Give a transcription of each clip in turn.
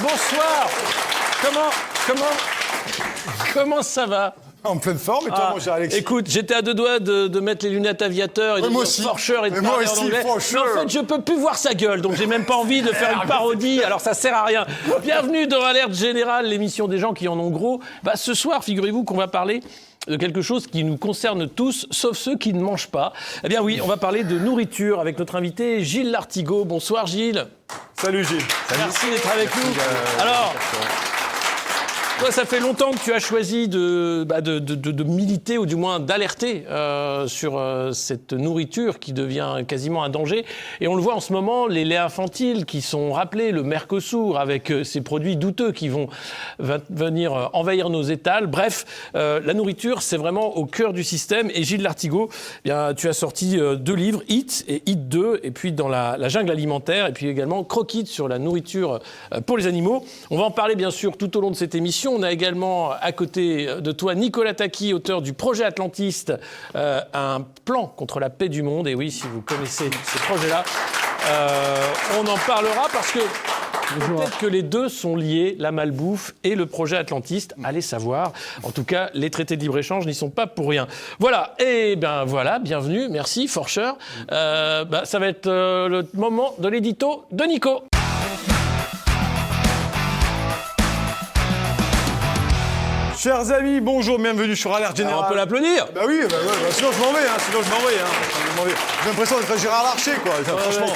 bonsoir. Comment ça va? En pleine forme, et toi, mon cher Alexis? Écoute, j'étais à deux doigts de mettre les lunettes aviateurs et de dire Forscher et de parler en anglais. Mais en fait, je peux plus voir sa gueule, donc j'ai même pas envie de faire une parodie, alors ça sert à rien. Bienvenue dans Alerte Générale, l'émission des gens qui en ont gros. Ce soir, figurez-vous qu'on va parler de quelque chose qui nous concerne tous, sauf ceux qui ne mangent pas. Eh bien oui, on va parler de nourriture avec notre invité Gilles Lartigot. Bonsoir Gilles. Salut Gilles. Merci d'être avec nous. Alors, toi, ça fait longtemps que tu as choisi de militer, ou du moins d'alerter sur cette nourriture qui devient quasiment un danger. Et on le voit en ce moment, les laits infantiles qui sont rappelés, le Mercosur, avec ces produits douteux qui vont venir envahir nos étals. Bref, la nourriture, c'est vraiment au cœur du système. Et Gilles Lartigot, tu as sorti 2 livres, Hit et Hit 2, et puis dans la jungle alimentaire, et puis également Croquis sur la nourriture pour les animaux. On va en parler, bien sûr, tout au long de cette émission. On a également à côté de toi Nicolas Taki, auteur du projet Atlantiste, un plan contre la paix du monde. Et oui, si vous connaissez ce projet-là, on en parlera parce que peut-être que les deux sont liés, la malbouffe et le projet Atlantiste. Allez savoir. En tout cas, les traités de libre-échange n'y sont pas pour rien. Voilà. Et bien voilà, bienvenue. Merci, Forscher. Ça va être le moment de l'édito de Nico. Chers amis, bonjour, bienvenue sur Alerte Générale. Alors on peut l'applaudir. Bah oui, sinon je m'en vais. J'ai l'impression d'être Gérard Larcher, quoi. Franchement.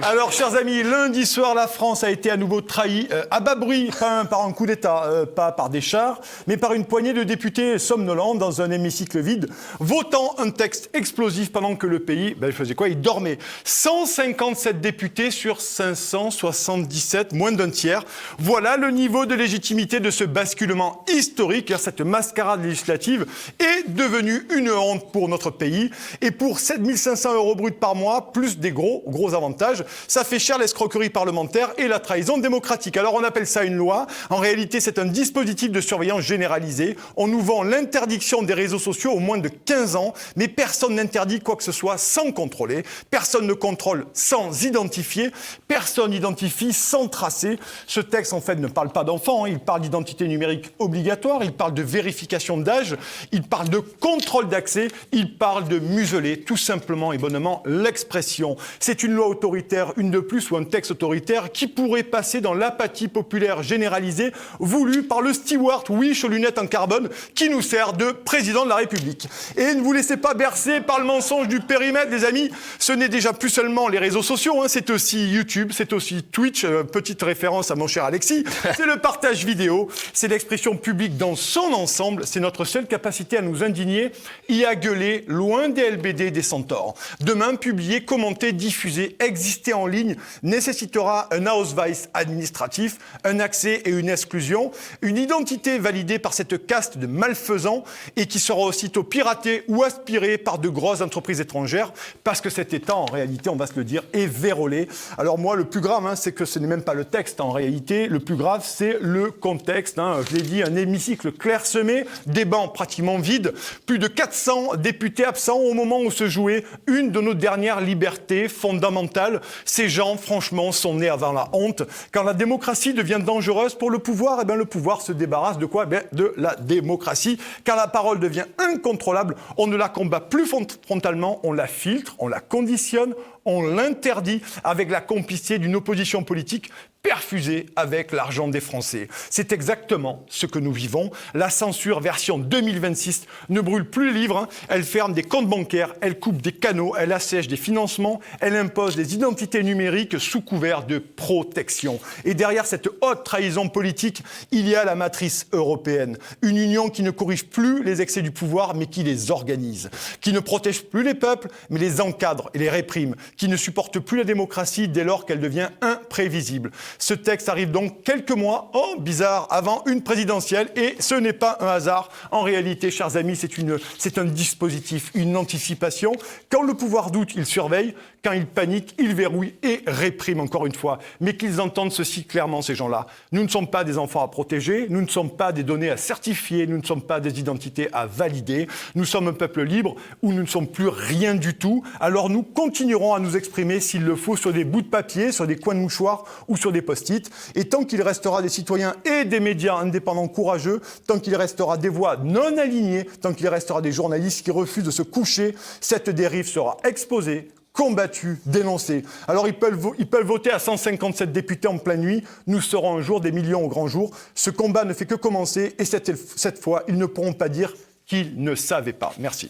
Alors, chers amis, lundi soir, la France a été à nouveau trahie à bas bruit, pas par un coup d'État, pas par des chars, mais par une poignée de députés somnolents dans un hémicycle vide, votant un texte explosif pendant que le pays, il faisait quoi? Il dormait. 157 députés sur 577, moins d'un tiers. Voilà le niveau de légitimité de ce basculement historique. Cette mascarade législative est devenue une honte pour notre pays. Et pour 7 500 € bruts par mois, plus des gros avantages, ça fait cher l'escroquerie parlementaire et la trahison démocratique. Alors on appelle ça une loi. En réalité, c'est un dispositif de surveillance généralisée. On nous vend l'interdiction des réseaux sociaux aux moins de 15 ans, mais personne n'interdit quoi que ce soit sans contrôler. Personne ne contrôle sans identifier. Personne n'identifie sans tracer. Ce texte, en fait, ne parle pas d'enfants. Il parle d'identité numérique obligatoire. Il parle de vérification d'âge, il parle de contrôle d'accès, il parle de museler, tout simplement et bonnement, l'expression. C'est une loi autoritaire, une de plus, ou un texte autoritaire qui pourrait passer dans l'apathie populaire généralisée voulue par le steward Wish aux lunettes en carbone qui nous sert de président de la République. Et ne vous laissez pas bercer par le mensonge du périmètre, les amis. Ce n'est déjà plus seulement les réseaux sociaux, c'est aussi YouTube, c'est aussi Twitch, petite référence à mon cher Alexis, c'est le partage vidéo, c'est l'expression publique dans son ensemble, c'est notre seule capacité à nous indigner et à gueuler loin des LBD et des centaures. Demain, publier, commenter, diffuser, exister en ligne nécessitera un Ausweis administratif, un accès et une exclusion, une identité validée par cette caste de malfaisants et qui sera aussitôt piratée ou aspirée par de grosses entreprises étrangères parce que cet État, en réalité, on va se le dire, est vérolé. Alors moi, le plus grave, c'est que ce n'est même pas le texte en réalité, le plus grave, c'est le contexte. Je l'ai dit, un hémicycle clairsemé, des bancs pratiquement vides, plus de 400 députés absents au moment où se jouait une de nos dernières libertés fondamentales. Ces gens, franchement, sont nés avant la honte. Quand la démocratie devient dangereuse pour le pouvoir, le pouvoir se débarrasse de quoi? De la démocratie. Quand la parole devient incontrôlable, on ne la combat plus frontalement, on la filtre, on la conditionne, on l'interdit avec la complicité d'une opposition politique perfusée avec l'argent des Français. C'est exactement ce que nous vivons. La censure version 2026 ne brûle plus les livres, elle ferme des comptes bancaires, elle coupe des canaux, elle assèche des financements, elle impose des identités numériques sous couvert de protection. Et derrière cette haute trahison politique, il y a la matrice européenne. Une union qui ne corrige plus les excès du pouvoir, mais qui les organise. Qui ne protège plus les peuples, mais les encadre et les réprime. Qui ne supporte plus la démocratie dès lors qu'elle devient imprévisible. Ce texte arrive donc quelques mois, bizarre, avant une présidentielle, et ce n'est pas un hasard. En réalité, chers amis, c'est un dispositif, une anticipation. Quand le pouvoir doute, il surveille. Quand il panique, il verrouille et réprime encore une fois. Mais qu'ils entendent ceci clairement, ces gens-là. Nous ne sommes pas des enfants à protéger, nous ne sommes pas des données à certifier, nous ne sommes pas des identités à valider. Nous sommes un peuple libre où nous ne sommes plus rien du tout. Alors nous continuerons à nous exprimer, s'il le faut, sur des bouts de papier, sur des coins de mouchoirs ou sur des post-it. Et tant qu'il restera des citoyens et des médias indépendants courageux, tant qu'il restera des voix non alignées, tant qu'il restera des journalistes qui refusent de se coucher, cette dérive sera exposée, combattus, dénoncés. Alors ils peuvent voter à 157 députés en pleine nuit. Nous serons un jour des millions au grand jour. Ce combat ne fait que commencer et cette fois, ils ne pourront pas dire qu'ils ne savaient pas. Merci.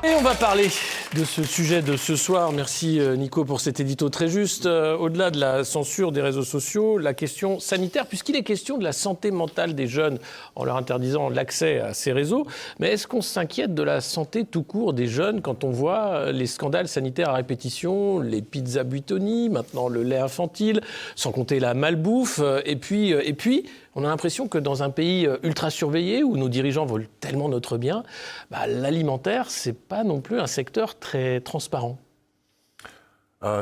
Et on va parler de ce sujet de ce soir. Merci Nico pour cet édito très juste. Au-delà de la censure des réseaux sociaux, la question sanitaire, puisqu'il est question de la santé mentale des jeunes en leur interdisant l'accès à ces réseaux. Mais est-ce qu'on s'inquiète de la santé tout court des jeunes quand on voit les scandales sanitaires à répétition, les pizzas Buitoni, maintenant le lait infantile, sans compter la malbouffe, et puis on a l'impression que dans un pays ultra surveillé où nos dirigeants veulent tellement notre bien, l'alimentaire, c'est pas non plus un secteur très transparent.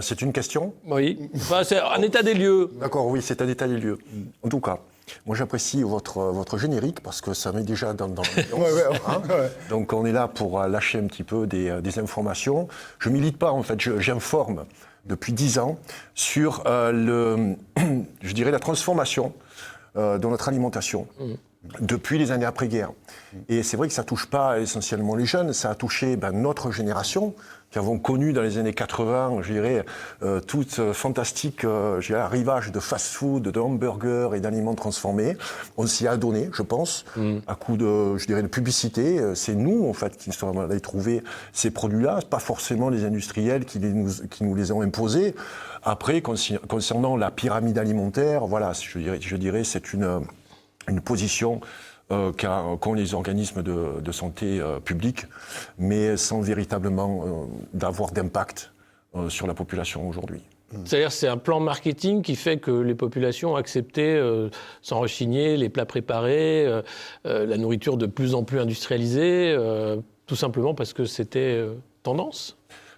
C'est une question ? Oui, c'est un état des lieux. D'accord, oui, c'est un état des lieux. En tout cas, moi j'apprécie votre générique parce que ça met déjà dans l'ambiance. Donc on est là pour lâcher un petit peu des informations. Je milite pas en fait, j'informe depuis 10 ans sur je dirais la transformation de notre alimentation depuis les années après-guerre. Et c'est vrai que ça ne touche pas essentiellement les jeunes, ça a touché notre génération, qui avons connu dans les années 80, je dirais, toute fantastique arrivage de fast-food, de hamburgers et d'aliments transformés. On s'y a donné, je pense, à coup de publicité. C'est nous, en fait, qui sommes allés trouver ces produits-là, pas forcément les industriels qui nous les ont imposés. Après, concernant la pyramide alimentaire, voilà, je dirais c'est une position qu'ont les organismes de santé publique, mais sans véritablement d'avoir d'impact sur la population aujourd'hui. C'est-à-dire c'est un plan marketing qui fait que les populations ont accepté sans rechigner les plats préparés, la nourriture de plus en plus industrialisée, tout simplement parce que c'était tendance.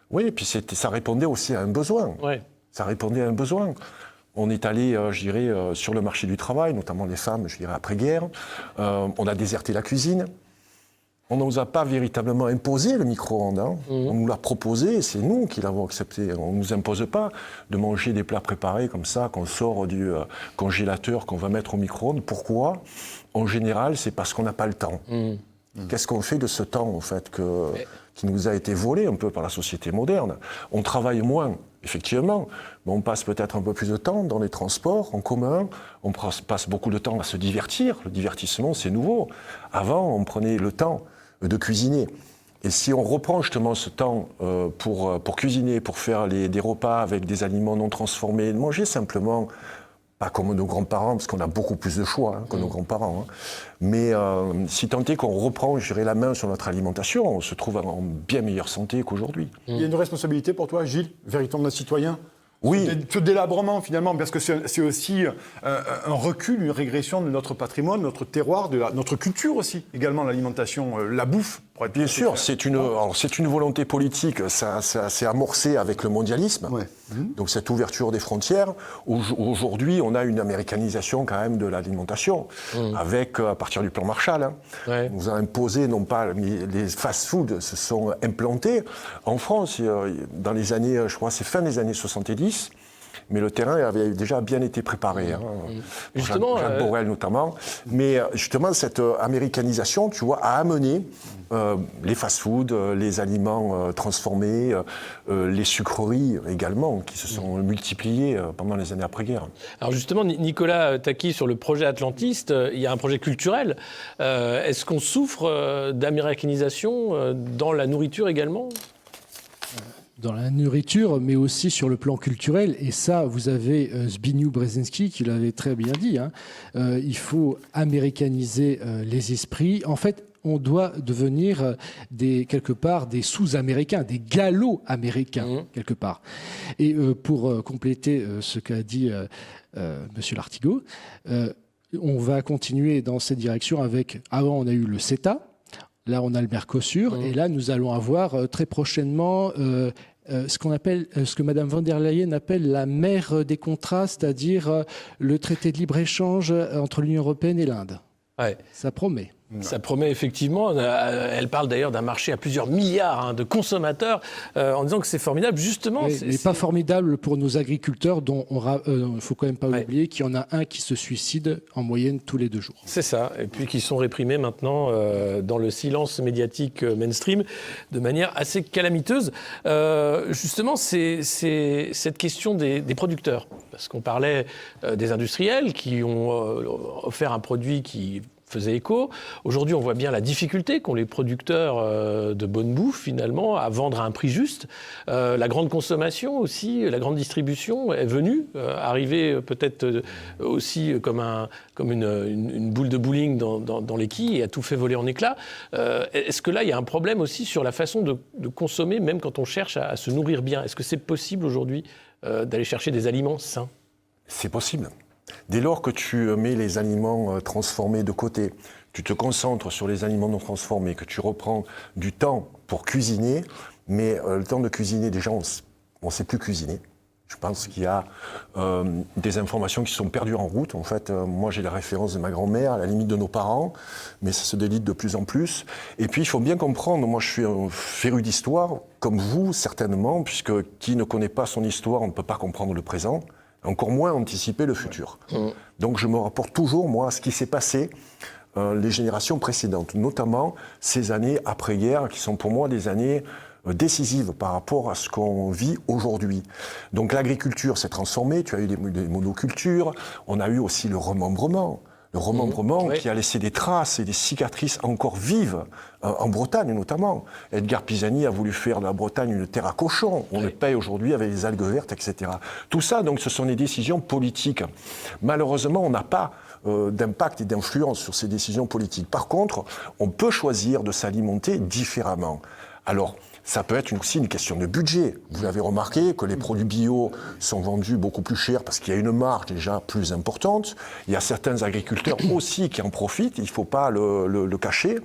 Oui, et puis ça répondait aussi à un besoin. Ouais. Ça répondait à un besoin. On est allé, sur le marché du travail, notamment les femmes, après-guerre. On a déserté la cuisine. On ne nous a pas véritablement imposé le micro-ondes. On nous l'a proposé, c'est nous qui l'avons accepté. On ne nous impose pas de manger des plats préparés comme ça, qu'on sort du congélateur, qu'on va mettre au micro-ondes. Pourquoi ? En général, c'est parce qu'on n'a pas le temps. Qu'est-ce qu'on fait de ce temps, en fait, qui nous a été volé un peu par la société moderne ? On travaille moins. Effectivement, mais on passe peut-être un peu plus de temps dans les transports en commun, on passe beaucoup de temps à se divertir, le divertissement c'est nouveau. Avant, on prenait le temps de cuisiner. Et si on reprend justement ce temps pour cuisiner, pour faire des repas avec des aliments non transformés, de manger simplement, pas comme nos grands-parents, parce qu'on a beaucoup plus de choix que nos grands-parents, mais si tant est qu'on reprend, je dirais, la main sur notre alimentation, on se trouve en bien meilleure santé qu'aujourd'hui. Il y a une responsabilité pour toi, Gilles, véritablement citoyen ? Oui. Ce délabrement, finalement, parce que c'est aussi un recul, une régression de notre patrimoine, de notre terroir, de notre culture aussi, également l'alimentation, la bouffe. Bien sûr, c'est une volonté politique, ça s'est amorcé avec le mondialisme, donc cette ouverture des frontières. Aujourd'hui, on a une américanisation quand même de l'alimentation, avec, à partir du plan Marshall, on nous a imposé, non pas les fast-foods se sont implantés en France, dans les années, je crois, c'est fin des années 70, mais le terrain avait déjà bien été préparé, justement, Jacques Borel notamment. Mais justement, cette américanisation, tu vois, a amené les fast-foods, les aliments transformés, les sucreries également, qui se sont multipliées pendant les années après-guerre. Alors justement, Nicolas Taki, sur le projet Atlantiste, il y a un projet culturel. Est-ce qu'on souffre d'américanisation dans la nourriture également ? Dans la nourriture, mais aussi sur le plan culturel. Et ça, vous avez Zbigniew Brzezinski qui l'avait très bien dit. Il faut américaniser les esprits. En fait, on doit devenir quelque part des sous-américains, des gallo-américains, quelque part. Et pour compléter ce qu'a dit Monsieur Lartigot, on va continuer dans cette direction avec... Avant, on a eu le CETA. Là, on a le Mercosur, et là, nous allons avoir très prochainement ce que Mme von der Leyen appelle la mer des contrats, c'est-à-dire le traité de libre-échange entre l'Union européenne et l'Inde. Ouais. Ça promet. Ça promet effectivement, elle parle d'ailleurs d'un marché à plusieurs milliards de consommateurs, en disant que c'est formidable, justement. Mais pas formidable pour nos agriculteurs, dont il ne faut quand même pas oublier qu'il y en a un qui se suicide en moyenne tous les 2 jours. C'est ça, et puis qui sont réprimés maintenant dans le silence médiatique mainstream de manière assez calamiteuse. Justement, c'est cette question des producteurs, parce qu'on parlait des industriels qui ont offert un produit qui faisait écho. Aujourd'hui, on voit bien la difficulté qu'ont les producteurs de bonne bouffe, finalement, à vendre à un prix juste. La grande consommation aussi, la grande distribution est venue, arriver peut-être aussi comme une boule de bowling dans les quilles et a tout fait voler en éclats. Est-ce que là, il y a un problème aussi sur la façon de consommer, même quand on cherche à se nourrir bien? Est-ce que c'est possible aujourd'hui d'aller chercher des aliments sains? C'est possible. Dès lors que tu mets les aliments transformés de côté, tu te concentres sur les aliments non transformés, que tu reprends du temps pour cuisiner, mais le temps de cuisiner, déjà, on ne sait plus cuisiner. Je pense qu'il y a des informations qui sont perdues en route. En fait, moi, j'ai la référence de ma grand-mère, à la limite de nos parents, mais ça se délite de plus en plus. Et puis, il faut bien comprendre, moi, je suis un féru d'histoire, comme vous, certainement, puisque qui ne connaît pas son histoire, on ne peut pas comprendre le présent. Encore moins anticiper le futur. Donc je me rapporte toujours, moi, à ce qui s'est passé les générations précédentes, notamment ces années après-guerre, qui sont pour moi des années décisives par rapport à ce qu'on vit aujourd'hui. Donc l'agriculture s'est transformée, tu as eu des monocultures, on a eu aussi le remembrement. Le remembrement qui a laissé des traces et des cicatrices encore vives, en Bretagne notamment. Edgar Pisani a voulu faire de la Bretagne une terre à cochons. On le paye aujourd'hui avec les algues vertes, etc. Tout ça, donc, ce sont des décisions politiques. Malheureusement, on n'a pas d'impact et d'influence sur ces décisions politiques. Par contre, on peut choisir de s'alimenter différemment. Alors, ça peut être aussi une question de budget. Vous avez remarqué que les produits bio sont vendus beaucoup plus cher parce qu'il y a une marge déjà plus importante. Il y a certains agriculteurs aussi qui en profitent, il ne faut pas le cacher.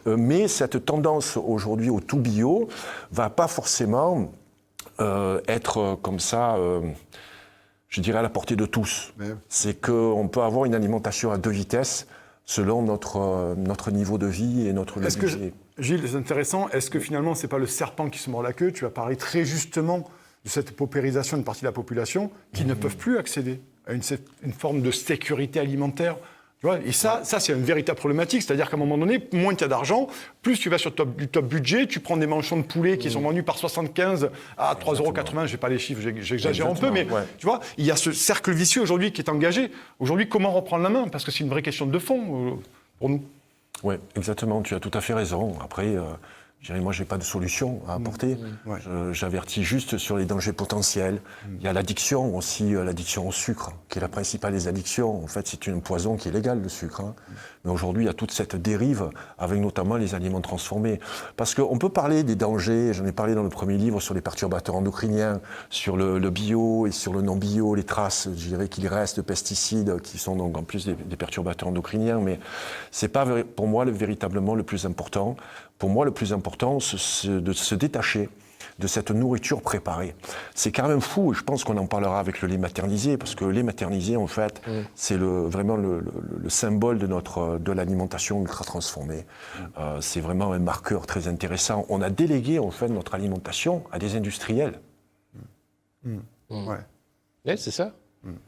Mais cette tendance aujourd'hui au tout bio va pas forcément être comme ça, je dirais à la portée de tous. C'est qu'on peut avoir une alimentation à 2 vitesses selon notre niveau de vie et notre budget. Gilles, c'est intéressant. Est-ce que finalement, ce n'est pas le serpent qui se mord la queue? Tu as parlé très justement de cette paupérisation d'une partie de la population qui ne peuvent plus accéder à une forme de sécurité alimentaire. Tu vois, et ça, c'est une véritable problématique. C'est-à-dire qu'à un moment donné, moins tu as d'argent, plus tu vas sur du top budget, tu prends des manchons de poulet qui sont vendus par 75 à 3,80 €. Je n'ai pas les chiffres, j'exagère un peu, mais tu vois, il y a ce cercle vicieux aujourd'hui qui est engagé. Aujourd'hui, comment reprendre la main? Parce que c'est une vraie question de fond pour nous. Oui, exactement, tu as tout à fait raison. Après, moi, je n'ai pas de solution à apporter. J'avertis juste sur les dangers potentiels. Il y a l'addiction aussi, l'addiction au sucre, qui est la principale des addictions. En fait, c'est un poison qui est légal, le sucre. Mais aujourd'hui, il y a toute cette dérive, avec notamment les aliments transformés. Parce qu'on peut parler des dangers, j'en ai parlé dans le premier livre, sur les perturbateurs endocriniens, sur le bio et sur le non-bio, les traces, je dirais qu'il reste de pesticides, qui sont donc en plus des perturbateurs endocriniens. Mais ce n'est pas, pour moi, véritablement le plus important. Pour moi, le plus important, c'est de se détacher de cette nourriture préparée. C'est quand même fou, et je pense qu'on en parlera avec le lait maternisé, parce que le lait maternisé, en fait, c'est vraiment le symbole de l'alimentation ultra transformée. C'est vraiment un marqueur très intéressant. On a délégué, en fait, notre alimentation à des industriels. Ouais, c'est ça.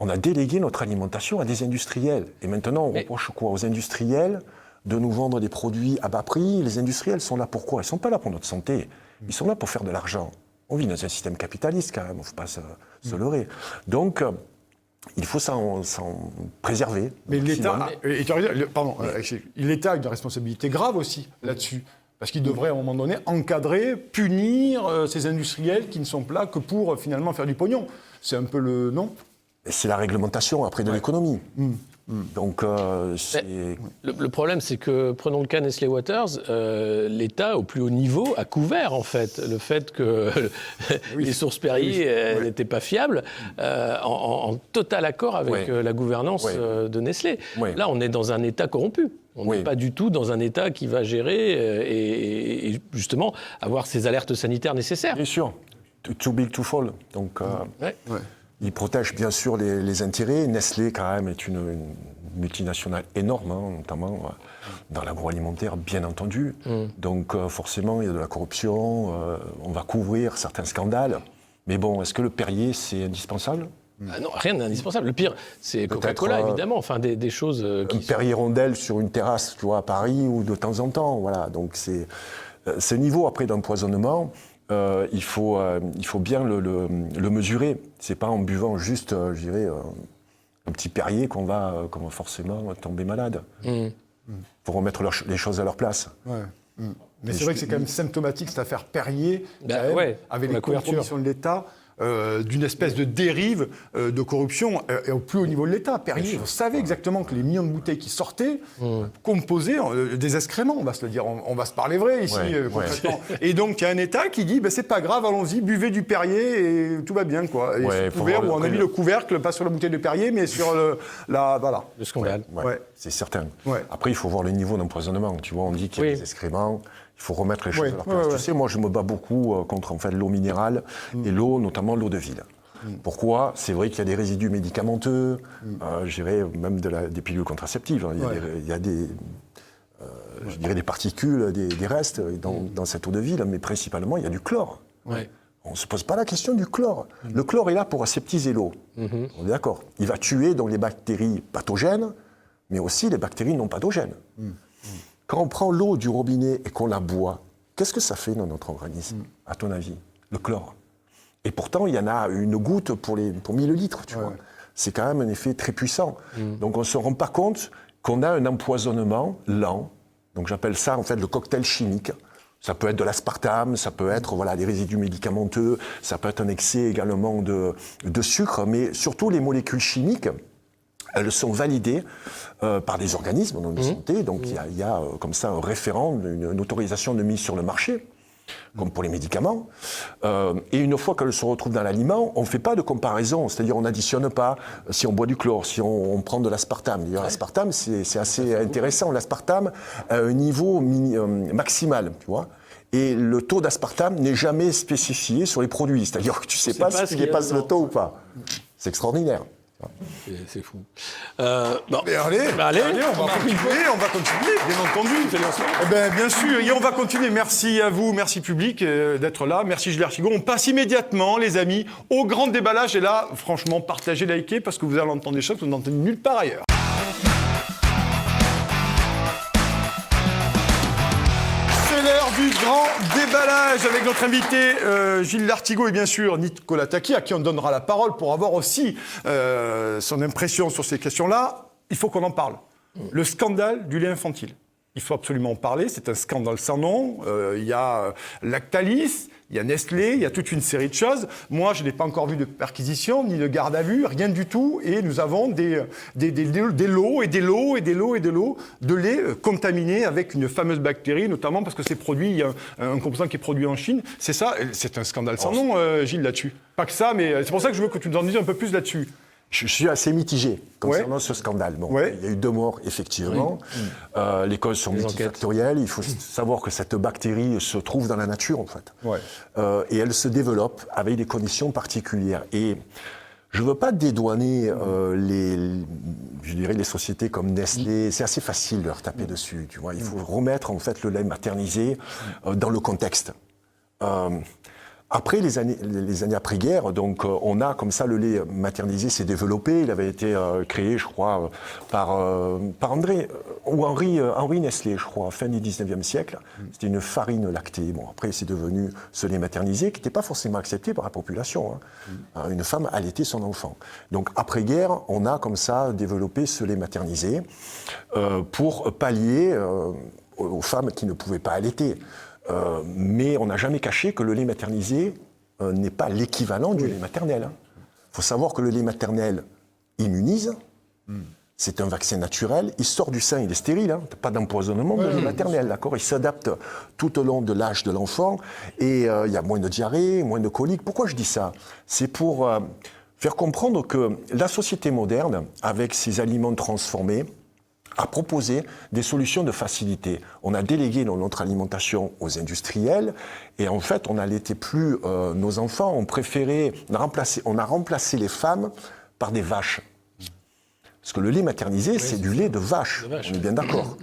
On a délégué notre alimentation à des industriels. Et maintenant, on reproche quoi aux industriels de nous vendre des produits à bas prix? Les industriels sont là pour quoi? Ils ne sont pas là pour notre santé. Ils sont là pour faire de l'argent. On vit dans un système capitaliste quand même, il ne faut pas se leurrer. Donc, il faut s'en préserver. Mais l'État, l'État a une responsabilité grave aussi là-dessus. Parce qu'il devrait à un moment donné encadrer, punir ces industriels qui ne sont là que pour finalement faire du pognon. C'est un peu le... Non ? C'est la réglementation après de l'économie. Donc, le problème, c'est que, prenons le cas Nestlé Waters, l'État, au plus haut niveau, a couvert, en fait, le fait que les sources Perrier n'étaient pas fiables, en total accord avec la gouvernance de Nestlé. Là, on est dans un État corrompu. On n'est pas du tout dans un État qui va gérer et justement avoir ces alertes sanitaires nécessaires. Bien sûr. Too big to fall. Donc, il protège bien sûr les intérêts. Nestlé, quand même, est une multinationales énormes, hein, notamment dans l'agroalimentaire, bien entendu. Donc forcément, il y a de la corruption, on va couvrir certains scandales. Mais bon, est-ce que le Perrier, c'est indispensable ? Non, rien n'est indispensable. Le pire, c'est Coca-Cola, évidemment. Enfin, des choses qui Perrier Rondelle sur une terrasse, tu vois, à Paris, ou de temps en temps, voilà. Donc c'est ce niveau après d'empoisonnement. Il faut bien le mesurer. C'est pas en buvant juste, je dirais, un petit Perrier qu'on va forcément tomber malade. Il faut remettre les choses à leur place. Ouais. Mais c'est vrai que c'est quand même symptomatique cette affaire Perrier, avec les compromissions de l'État. D'une espèce de dérive de corruption et au plus haut niveau de l'État. Perrier, vous savez exactement que les millions de bouteilles qui sortaient composaient des excréments, on va se le dire, on va se parler vrai ici, concrètement. Et donc il y a un État qui dit c'est pas grave, allons-y, buvez du Perrier et tout va bien, quoi. Et sous couvert, où on a mis le couvercle, pas sur la bouteille de Perrier, mais sur le scandale. C'est certain. Après, il faut voir le niveau d'empoisonnement. Tu vois, on dit qu'il y a des excréments. Il faut remettre les choses à leur place. Tu sais, moi, je me bats beaucoup contre l'eau minérale et l'eau, notamment l'eau de ville. Pourquoi ? C'est vrai qu'il y a des résidus médicamenteux, je dirais même des pilules contraceptives. Hein. Il y a je dirais des particules, des restes dans cette eau de ville, mais principalement, il y a du chlore. On ne se pose pas la question du chlore. Le chlore est là pour aseptiser l'eau. On est d'accord. Il va tuer donc les bactéries pathogènes, mais aussi les bactéries non pathogènes. Quand on prend l'eau du robinet et qu'on la boit, qu'est-ce que ça fait dans notre organisme, à ton avis ? Le chlore. Et pourtant, il y en a une goutte pour 1000 litres, tu vois. C'est quand même un effet très puissant. Donc on ne se rend pas compte qu'on a un empoisonnement lent. Donc j'appelle ça, en fait, le cocktail chimique. Ça peut être de l'aspartame, ça peut être des résidus médicamenteux, ça peut être un excès également de sucre, mais surtout les molécules chimiques, elles sont validées par des organismes de santé, donc il y a comme ça un référent, une autorisation de mise sur le marché, comme pour les médicaments. Et une fois qu'elles se retrouvent dans l'aliment, on ne fait pas de comparaison, c'est-à-dire on n'additionne pas si on boit du chlore, si on prend de l'aspartame. D'ailleurs, l'aspartame, c'est assez intéressant. L'aspartame a un niveau maximal, tu vois. Et le taux d'aspartame n'est jamais spécifié sur les produits, c'est-à-dire que tu ne sais pas s'il dépasse le taux ou pas. C'est extraordinaire. C'est fou. Mais allez, on va continuer, bien entendu. Bien sûr, et on va continuer. Merci à vous, merci public d'être là. Merci Gilles Artigaud. On passe immédiatement, les amis, au grand déballage. Et là, franchement, partagez, likez, parce que vous allez entendre des choses que vous n'entendez nulle part ailleurs. C'est l'heure du grand déballage avec notre invité Gilles Artigaud et bien sûr Nicolas Taki, à qui on donnera la parole pour avoir aussi son impression sur ces questions-là. Il faut qu'on en parle. Le scandale du lait infantile. Il faut absolument en parler, c'est un scandale sans nom. Il y a Lactalis, il y a Nestlé, il y a toute une série de choses. Moi, je n'ai pas encore vu de perquisition, ni de garde à vue, rien du tout. Et nous avons des lots et des lots et des lots et des lots de lait contaminés avec une fameuse bactérie, notamment parce que c'est produit, il y a un composant qui est produit en Chine. C'est ça, c'est un scandale sans nom, Gilles, là-dessus. Pas que ça, mais c'est pour ça que je veux que tu nous en dises un peu plus là-dessus. Je suis assez mitigé concernant ce scandale. Bon, il y a eu 2 morts, effectivement. Les causes sont multifactorielles. Il faut savoir que cette bactérie se trouve dans la nature, en fait. Et elle se développe avec des conditions particulières. Et je ne veux pas dédouaner les sociétés comme Nestlé. C'est assez facile de leur taper dessus. Tu vois. Il faut remettre, en fait, le lait maternisé dans le contexte. Après les années après-guerre, donc on a comme ça le lait maternisé s'est développé. Il avait été créé, je crois, par Henri Nestlé, je crois, fin du 19e siècle. C'était une farine lactée. Bon, après c'est devenu ce lait maternisé qui n'était pas forcément accepté par la population. Une femme allaitait son enfant. Donc après-guerre, on a comme ça développé ce lait maternisé pour pallier aux femmes qui ne pouvaient pas allaiter. Mais on n'a jamais caché que le lait maternisé n'est pas l'équivalent du lait maternel. Il faut savoir que le lait maternel immunise, c'est un vaccin naturel, il sort du sein, il est stérile, pas d'empoisonnement de lait maternel, d'accord ? Il s'adapte tout au long de l'âge de l'enfant et il y a moins de diarrhée, moins de coliques. Pourquoi je dis ça ? C'est pour faire comprendre que la société moderne, avec ses aliments transformés, a proposé des solutions de facilité. On a délégué notre alimentation aux industriels et en fait, on n'allaitait plus nos enfants. On a remplacé les femmes par des vaches. Parce que le lait maternisé, c'est du lait de vache, on est bien d'accord.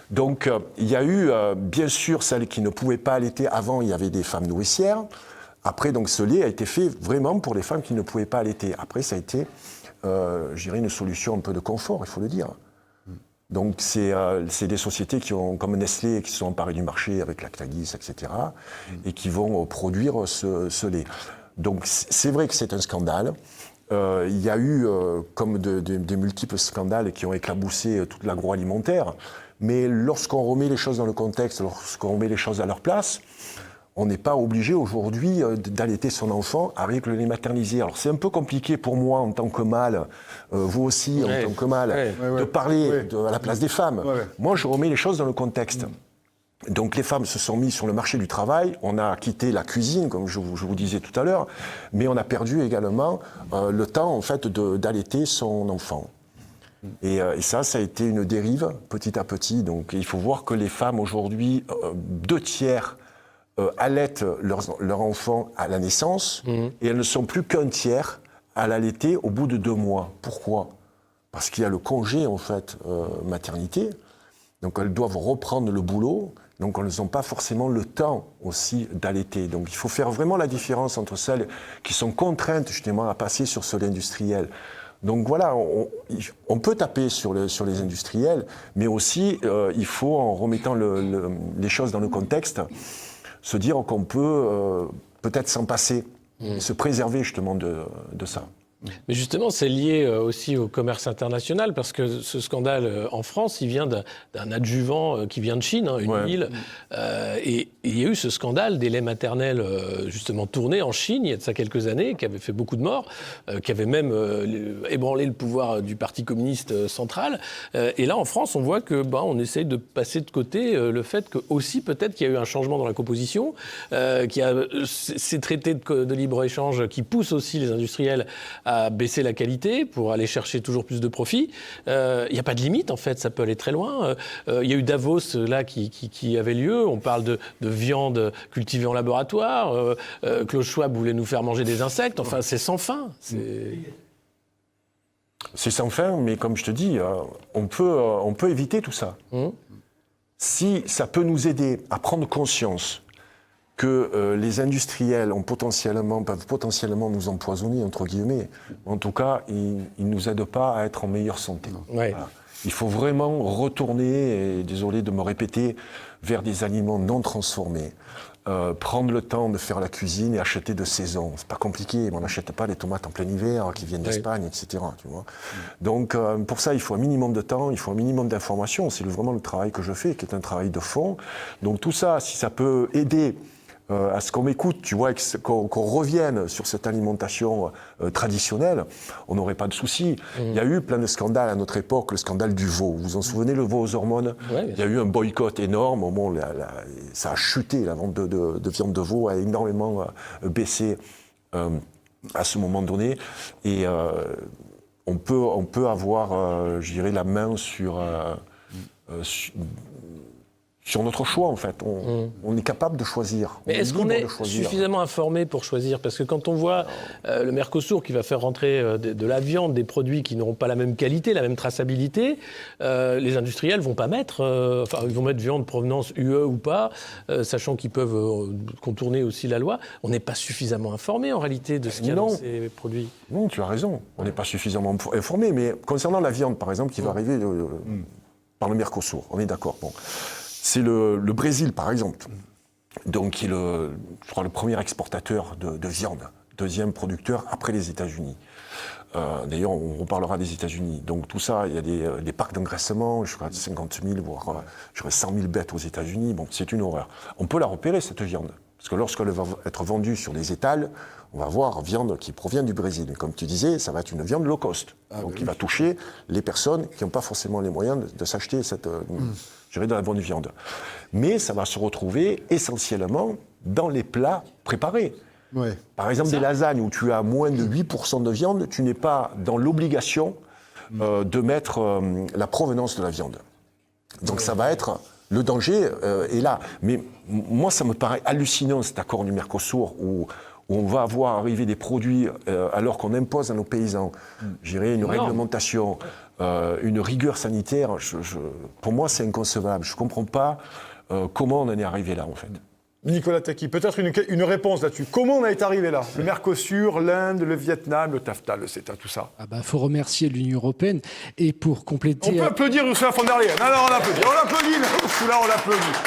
Donc, il y a eu, bien sûr, celles qui ne pouvaient pas allaiter. Avant, il y avait des femmes nourricières. Après, donc, ce lait a été fait vraiment pour les femmes qui ne pouvaient pas allaiter. Après, ça a été, je dirais, une solution un peu de confort, il faut le dire. Donc, c'est des sociétés qui ont, comme Nestlé, qui se sont emparées du marché avec Lactalis, etc., et qui vont produire ce lait. Donc, c'est vrai que c'est un scandale. Il y a eu, comme des multiples scandales qui ont éclaboussé toute l'agroalimentaire, mais lorsqu'on remet les choses dans le contexte, lorsqu'on remet les choses à leur place, on n'est pas obligé aujourd'hui d'allaiter son enfant avec le lait maternisé. Alors c'est un peu compliqué pour moi en tant que mâle, vous aussi en tant que mâle, de parler à la place des femmes. Moi, je remets les choses dans le contexte. Donc les femmes se sont mises sur le marché du travail, on a quitté la cuisine, comme je vous disais tout à l'heure, mais on a perdu également le temps en fait, d'allaiter son enfant. Et ça a été une dérive petit à petit. Donc il faut voir que les femmes aujourd'hui, 2/3 allaitent leur enfant à la naissance, et elles ne sont plus qu'1/3 à l'allaiter au bout de 2 mois. Pourquoi ? Parce qu'il y a le congé en fait maternité, donc elles doivent reprendre le boulot. Donc, elles n'ont pas forcément le temps aussi d'allaiter. Donc, il faut faire vraiment la différence entre celles qui sont contraintes justement à passer sur ce lait industriel. Donc voilà, on peut taper sur les industriels, mais aussi il faut, en remettant les choses dans le contexte, se dire qu'on peut peut-être s'en passer, se préserver justement de ça. Mais justement, c'est lié aussi au commerce international, parce que ce scandale en France, il vient d'un adjuvant qui vient de Chine, une huile. Et il y a eu ce scandale des laits maternels justement tournés en Chine, il y a de ça quelques années, qui avait fait beaucoup de morts, qui avait même ébranlé le pouvoir du Parti communiste central. Et là, en France, on voit que on essaye de passer de côté le fait que aussi peut-être qu'il y a eu un changement dans la composition, qu'il y a ces traités de libre-échange qui poussent aussi les industriels à baisser la qualité pour aller chercher toujours plus de profit. Il n'y a pas de limite, en fait, ça peut aller très loin. Il y a eu Davos, là, qui avait lieu. On parle de viande cultivée en laboratoire. Klaus Schwab voulait nous faire manger des insectes. Enfin, c'est sans fin. C'est sans fin, mais comme je te dis, on peut éviter tout ça. Si ça peut nous aider à prendre conscience que les industriels peuvent potentiellement nous empoisonner, entre guillemets. En tout cas, ils ne nous aident pas à être en meilleure santé. Voilà. Il faut vraiment retourner, et désolé de me répéter, vers des aliments non transformés. Prendre le temps de faire la cuisine et acheter de saison. C'est pas compliqué, mais on n'achète pas les tomates en plein hiver qui viennent d'Espagne, etc. Tu vois. Donc pour ça, il faut un minimum de temps, il faut un minimum d'informations. C'est vraiment le travail que je fais, qui est un travail de fond. Donc tout ça, si ça peut aider à ce qu'on m'écoute, tu vois, qu'on revienne sur cette alimentation traditionnelle, on n'aurait pas de soucis. Il y a eu plein de scandales à notre époque, le scandale du veau. Vous vous en souvenez, le veau aux hormones ? Il y a eu un boycott énorme. Bon, ça a chuté, la vente de viande de veau a énormément baissé à ce moment donné. Et on peut avoir, je dirais, la main sur notre choix, en fait. On est capable de choisir. Mais est-ce qu'on est suffisamment informé pour choisir ? Parce que quand on voit le Mercosur qui va faire rentrer de la viande, des produits qui n'auront pas la même qualité, la même traçabilité, les industriels vont pas mettre... ils vont mettre viande provenance UE ou pas, sachant qu'ils peuvent contourner aussi la loi. On n'est pas suffisamment informé, en réalité, de ce qu'il y a dans ces produits. Non, tu as raison. On n'est pas suffisamment informé. Mais concernant la viande, par exemple, qui va arriver par le Mercosur, on est d'accord. Bon. C'est le Brésil, par exemple, donc qui est je crois, le premier exportateur de viande, deuxième producteur après les États-Unis. D'ailleurs, on reparlera des États-Unis. Donc tout ça, il y a des parcs d'engraissement, je crois 50 000, voire 100 000 bêtes aux États-Unis. Bon, c'est une horreur. On peut la repérer, cette viande. Parce que lorsqu'elle va être vendue sur les étals, on va voir viande qui provient du Brésil. Et comme tu disais, ça va être une viande low cost. Donc qui va toucher les personnes qui n'ont pas forcément les moyens de s'acheter cette... de la bonne viande. Mais ça va se retrouver essentiellement dans les plats préparés. Par exemple, des lasagnes où tu as moins de 8% de viande, tu n'es pas dans l'obligation de mettre la provenance de la viande. Donc ça va être... Le danger est là. Mais moi, ça me paraît hallucinant, cet accord du Mercosur, où où on va voir arriver des produits alors qu'on impose à nos paysans, je dirais, une réglementation, une rigueur sanitaire, pour moi, c'est inconcevable. Je ne comprends pas comment on en est arrivé là, en fait. Nicolas Taki, peut-être une réponse là-dessus. Comment on a été arrivé là? Le Mercosur, l'Inde, le Vietnam, le TAFTA, le CETA, tout ça. Faut remercier l'Union européenne. Et pour compléter... On peut applaudir Ursula von der Leyen. Alors on l'applaudit, Ursula, on l'applaudit.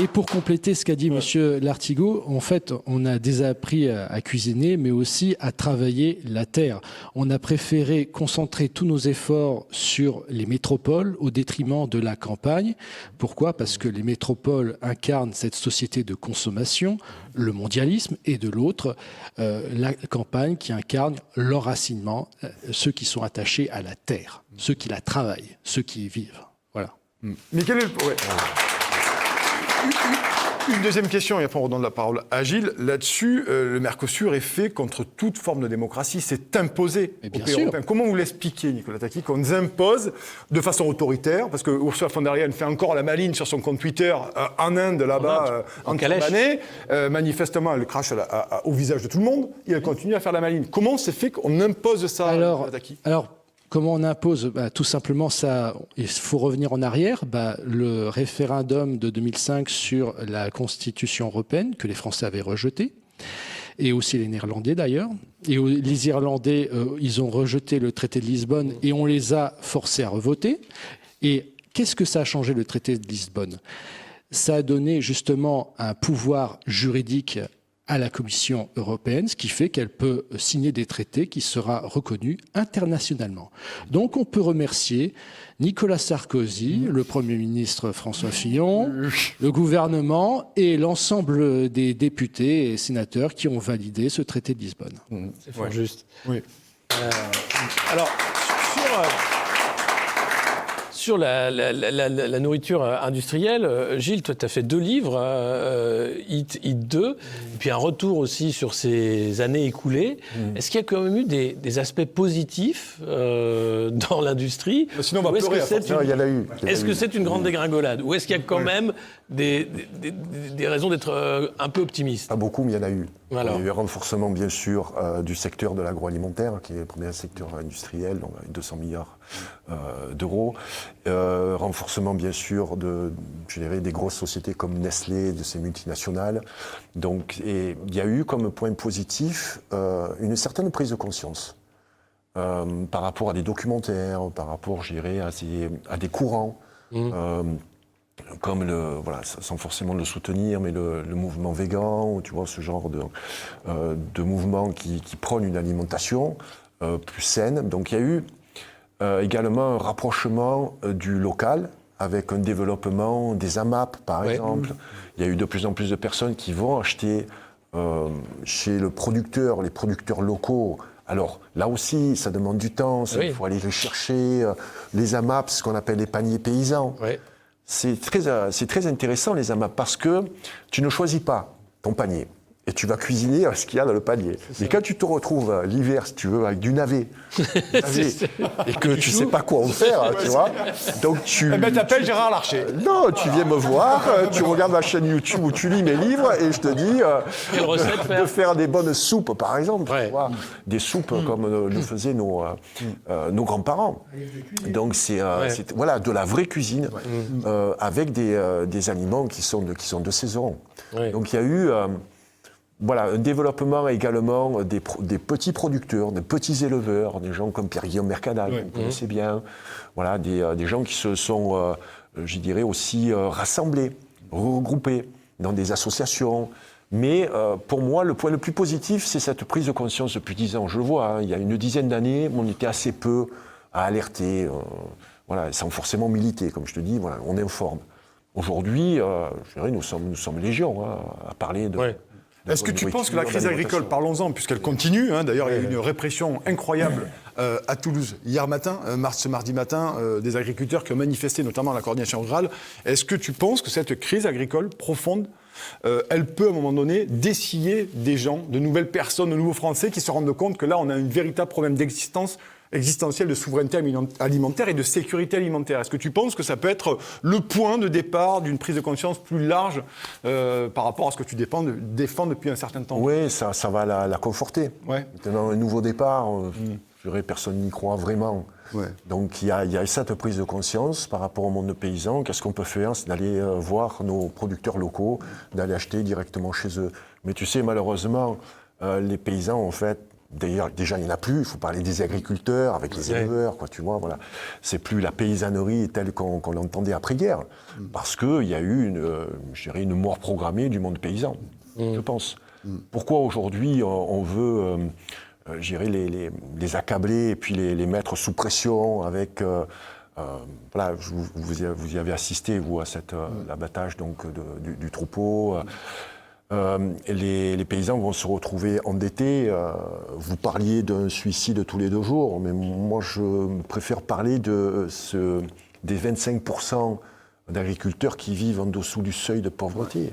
Et pour compléter ce qu'a dit Monsieur Lartigot, en fait, on a déjà appris à cuisiner, mais aussi à travailler la terre. On a préféré concentrer tous nos efforts sur les métropoles au détriment de la campagne. Pourquoi? Parce que les métropoles incarnent cette société de consommation, le mondialisme, et de l'autre, la campagne qui incarne l'enracinement, ceux qui sont attachés à la terre, ceux qui la travaillent, ceux qui y vivent. Voilà. Mais quel est le... Ouais. Une deuxième question, et après on redonne la parole à Gilles. Là-dessus, le Mercosur est fait contre toute forme de démocratie. C'est imposé aux pays européens. Comment vous l'expliquez, Nicolas Taki, qu'on nous impose de façon autoritaire, parce que Ursula von der Leyen fait encore la maline sur son compte Twitter en Inde, là-bas, en Calais. Manifestement, elle crache au visage de tout le monde, et elle continue à faire la maline. Comment c'est fait qu'on impose ça, Nicolas Taki ? Comment on impose? Tout simplement, il faut revenir en arrière. Le référendum de 2005 sur la Constitution européenne, que les Français avaient rejeté, et aussi les Néerlandais d'ailleurs. Et les Irlandais, ils ont rejeté le traité de Lisbonne et on les a forcés à revoter. Et qu'est-ce que ça a changé, le traité de Lisbonne? Ça a donné justement un pouvoir juridique à la Commission européenne, ce qui fait qu'elle peut signer des traités qui sera reconnu internationalement. Donc on peut remercier Nicolas Sarkozy, le Premier ministre François Fillon, le gouvernement et l'ensemble des députés et sénateurs qui ont validé ce traité de Lisbonne. C'est fort juste. Oui. Alors, sur la nourriture industrielle, Gilles, toi, tu as fait 2 livres, Eat 2, et puis un retour aussi sur ces années écoulées. Est-ce qu'il y a quand même eu des aspects positifs dans l'industrie? Sinon, on va pleurer. Il y en a eu. Est-ce que c'est une grande dégringolade? Ou est-ce qu'il y a quand même des raisons d'être un peu optimiste? Pas beaucoup, mais il y en a eu. Alors. Il y a eu un renforcement, bien sûr, du secteur de l'agroalimentaire, qui est le premier secteur industriel, donc avec 200 milliards d'euros. Renforcement, bien sûr, des grosses sociétés comme Nestlé, de ces multinationales. Donc, et il y a eu comme point positif une certaine prise de conscience par rapport à des documentaires, par rapport, je dirais, à des courants. Comme sans forcément le soutenir, mais le mouvement végan, ou tu vois, ce genre de mouvement qui prône une alimentation plus saine. Donc il y a eu également un rapprochement du local, avec un développement des AMAP, par exemple. Il y a eu de plus en plus de personnes qui vont acheter chez les producteurs locaux. Alors, là aussi, ça demande du temps, il faut aller les chercher. Les AMAP, ce qu'on appelle les paniers paysans. Oui. C'est très intéressant, les AMAP, parce que tu ne choisis pas ton panier et tu vas cuisiner ce qu'il y a dans le panier. Mais quand tu te retrouves l'hiver, si tu veux, avec du navet et que tu ne sais pas quoi en faire, tu vois, donc tu... Eh ben, t'appelles Gérard Larcher. Non, tu viens me voir, tu regardes ma chaîne YouTube où tu lis mes livres et je te dis de faire des bonnes soupes, par exemple, tu vois, des soupes comme le faisaient nos grands-parents. Donc c'est de la vraie cuisine avec des aliments qui sont de saison. Donc il y a eu... un développement également des petits producteurs, des petits éleveurs, des gens comme Pierre-Guillaume Mercadal, que vous connaissez bien, des gens qui se sont, je dirais, aussi rassemblés, regroupés dans des associations. Mais pour moi, le point le plus positif, c'est cette prise de conscience depuis 10 ans. Je le vois, il y a une dizaine d'années, on était assez peu à alerter, sans forcément militer, comme je te dis, on informe. Aujourd'hui, je dirais, nous sommes légion à parler de... Ouais. Est-ce que tu penses que la crise agricole, parlons-en, puisqu'elle continue, d'ailleurs il y a eu une répression incroyable à Toulouse hier matin, ce mardi matin, des agriculteurs qui ont manifesté, notamment à la coordination rurale. Est-ce que tu penses que cette crise agricole profonde, elle peut à un moment donné dessiller des gens, de nouvelles personnes, de nouveaux Français qui se rendent compte que là on a un véritable problème d'existence existentielle de souveraineté alimentaire et de sécurité alimentaire. Est-ce que tu penses que ça peut être le point de départ d'une prise de conscience plus large par rapport à ce que tu défends depuis un certain temps? Oui, ça va la conforter. Ouais. Maintenant, un nouveau départ, je dirais, personne n'y croit vraiment. Ouais. Donc il y a cette prise de conscience par rapport au monde paysan. Qu'est-ce qu'on peut faire? C'est d'aller voir nos producteurs locaux, d'aller acheter directement chez eux. Mais tu sais, malheureusement, les paysans, en fait, d'ailleurs, déjà, il n'y en a plus. Il faut parler des agriculteurs, avec les éleveurs, quoi, tu vois, voilà. C'est plus la paysannerie telle qu'on l'entendait après-guerre. Parce qu'il y a eu, une mort programmée du monde paysan, je pense. Pourquoi aujourd'hui on veut... les accabler et puis les mettre sous pression avec... voilà, vous y avez assisté, vous, à l'abattage donc, du troupeau. Les paysans vont se retrouver endettés. Vous parliez d'un suicide tous les 2 jours, mais moi, je préfère parler des 25% d'agriculteurs qui vivent en dessous du seuil de pauvreté.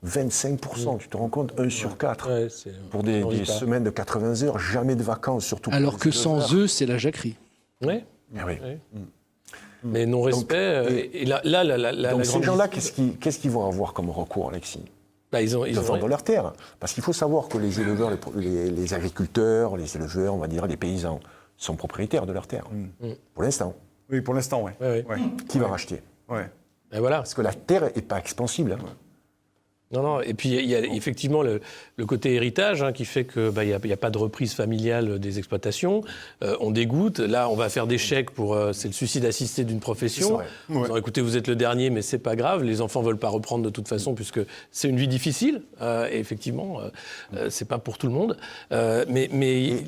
25%, tu te rends compte, 1 sur 4. Ouais, pour des semaines de 80 heures, jamais de vacances, surtout. Alors que sans eux, c'est la jacquerie. Oui. Eh oui. Mais non-respect. Et là, donc ces gens-là, qu'est-ce qu'ils vont avoir comme recours, Alexis? Ils de vendre leurs terres. Parce qu'il faut savoir que les éleveurs, les agriculteurs, les éleveurs, on va dire, les paysans, sont propriétaires de leurs terres. Pour l'instant. Oui, pour l'instant, oui. Ouais. Qui va racheter? Et voilà. Parce que la terre n'est pas expansible. Non, et puis il y a effectivement le côté héritage qui fait qu'il n'y a pas de reprise familiale des exploitations. On dégoûte. Là, on va faire des chèques pour... c'est le suicide assisté d'une profession. Alors, écoutez, vous êtes le dernier, mais c'est pas grave. Les enfants ne veulent pas reprendre de toute façon, puisque c'est une vie difficile. Et effectivement, c'est pas pour tout le monde. Mais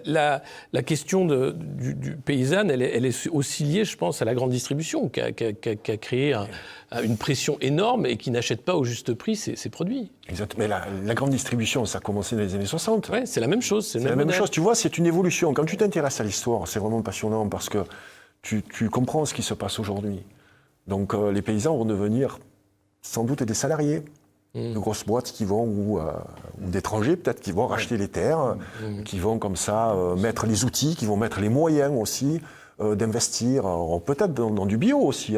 la question du paysanne, elle est aussi liée, je pense, à la grande distribution, qui a créé une pression énorme et qui n'achète pas au juste prix ces produits. Exact. Mais la grande distribution, ça a commencé dans les années 60. Oui, c'est la même chose. C'est la même chose. Tu vois, c'est une évolution. Quand tu t'intéresses à l'histoire, c'est vraiment passionnant parce que tu comprends ce qui se passe aujourd'hui. Donc les paysans vont devenir sans doute des salariés. De grosses boîtes qui vont, ou d'étrangers peut-être, qui vont racheter les terres, qui vont comme ça mettre les outils, qui vont mettre les moyens aussi d'investir, peut-être dans du bio aussi,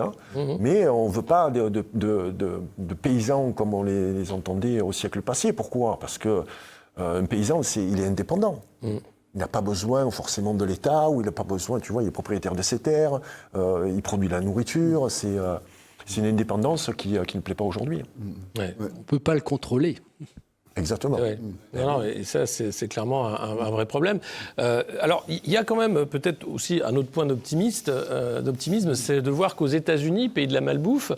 mais on ne veut pas de paysans comme on les entendait au siècle passé. Pourquoi? Parce qu'un paysan, il est indépendant. Il n'a pas besoin forcément de l'État, ou il n'a pas besoin, tu vois, il est propriétaire de ses terres, il produit la nourriture, c'est une indépendance qui ne plaît pas aujourd'hui. On ne peut pas le contrôler. Exactement. Non, et ça, c'est clairement un vrai problème. Alors, il y a quand même peut-être aussi un autre point d'optimisme, c'est de voir qu'aux États-Unis, pays de la malbouffe,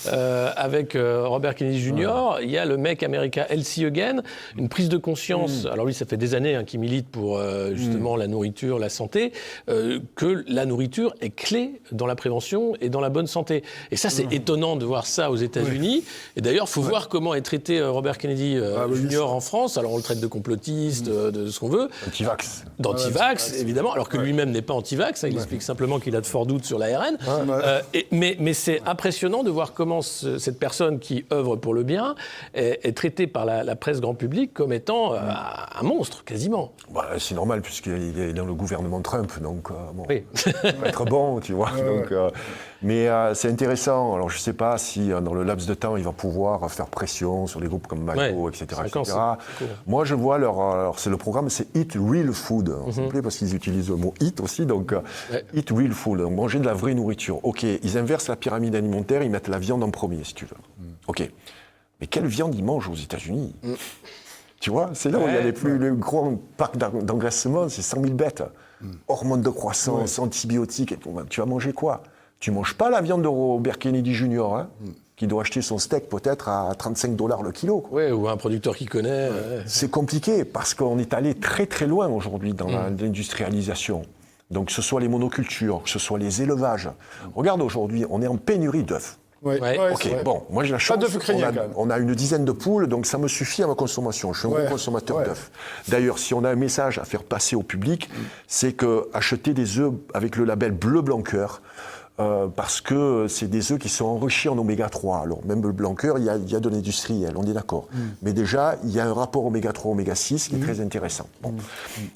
avec Robert Kennedy Jr., il y a le Make America Healthy Again, une prise de conscience. Alors lui, ça fait des années qu'il milite pour justement la nourriture, la santé, que la nourriture est clé dans la prévention et dans la bonne santé. Et ça, c'est étonnant de voir ça aux États-Unis. Et d'ailleurs, il faut voir comment est traité Robert Kennedy Junior en France. Alors on le traite de complotiste, de ce qu'on veut. Anti-vax. D'anti-vax, évidemment, alors que lui-même n'est pas anti-vax. Il explique simplement qu'il a de forts doutes sur l'ARN. Mais c'est impressionnant de voir comment cette personne qui œuvre pour le bien est traitée par la presse grand public comme étant un monstre, quasiment. C'est normal, puisqu'il est dans le gouvernement Trump, donc oui. il va être bon, tu vois. Mais c'est intéressant. Alors je ne sais pas si dans le laps de temps, il va pouvoir faire pression sur les groupes comme Mayo, etc. Cool. Moi, je vois c'est le programme, c'est Eat Real Food, s'il vous plaît, parce qu'ils utilisent le mot Eat aussi, donc Eat Real Food, donc manger de la vraie nourriture. Ok, ils inversent la pyramide alimentaire, ils mettent la viande en premier, si tu veux. Ok, mais quelle viande ils mangent aux États-Unis? Tu vois, c'est là où il y a le gros parc d'engraissement, c'est 100 000 bêtes, hormones de croissance, antibiotiques, et tout. Tu vas manger quoi? Tu manges pas la viande de Robert Kennedy Jr., qui doit acheter son steak peut-être à $35 le kilo. Oui, ou un producteur qui connaît. C'est compliqué parce qu'on est allé très très loin aujourd'hui dans l'industrialisation. Donc que ce soit les monocultures, que ce soit les élevages. Regarde aujourd'hui, on est en pénurie d'œufs. Bon, moi j'ai la chance, on a une dizaine de poules, donc ça me suffit à ma consommation. Je suis un gros consommateur d'œufs. D'ailleurs, si on a un message à faire passer au public, c'est que acheter des œufs avec le label bleu blanc cœur, parce que c'est des œufs qui sont enrichis en oméga 3. Alors, même le blanc cœur, il y a de l'industriel, on est d'accord. Mais déjà, il y a un rapport oméga 3, oméga 6 qui est très intéressant. Bon.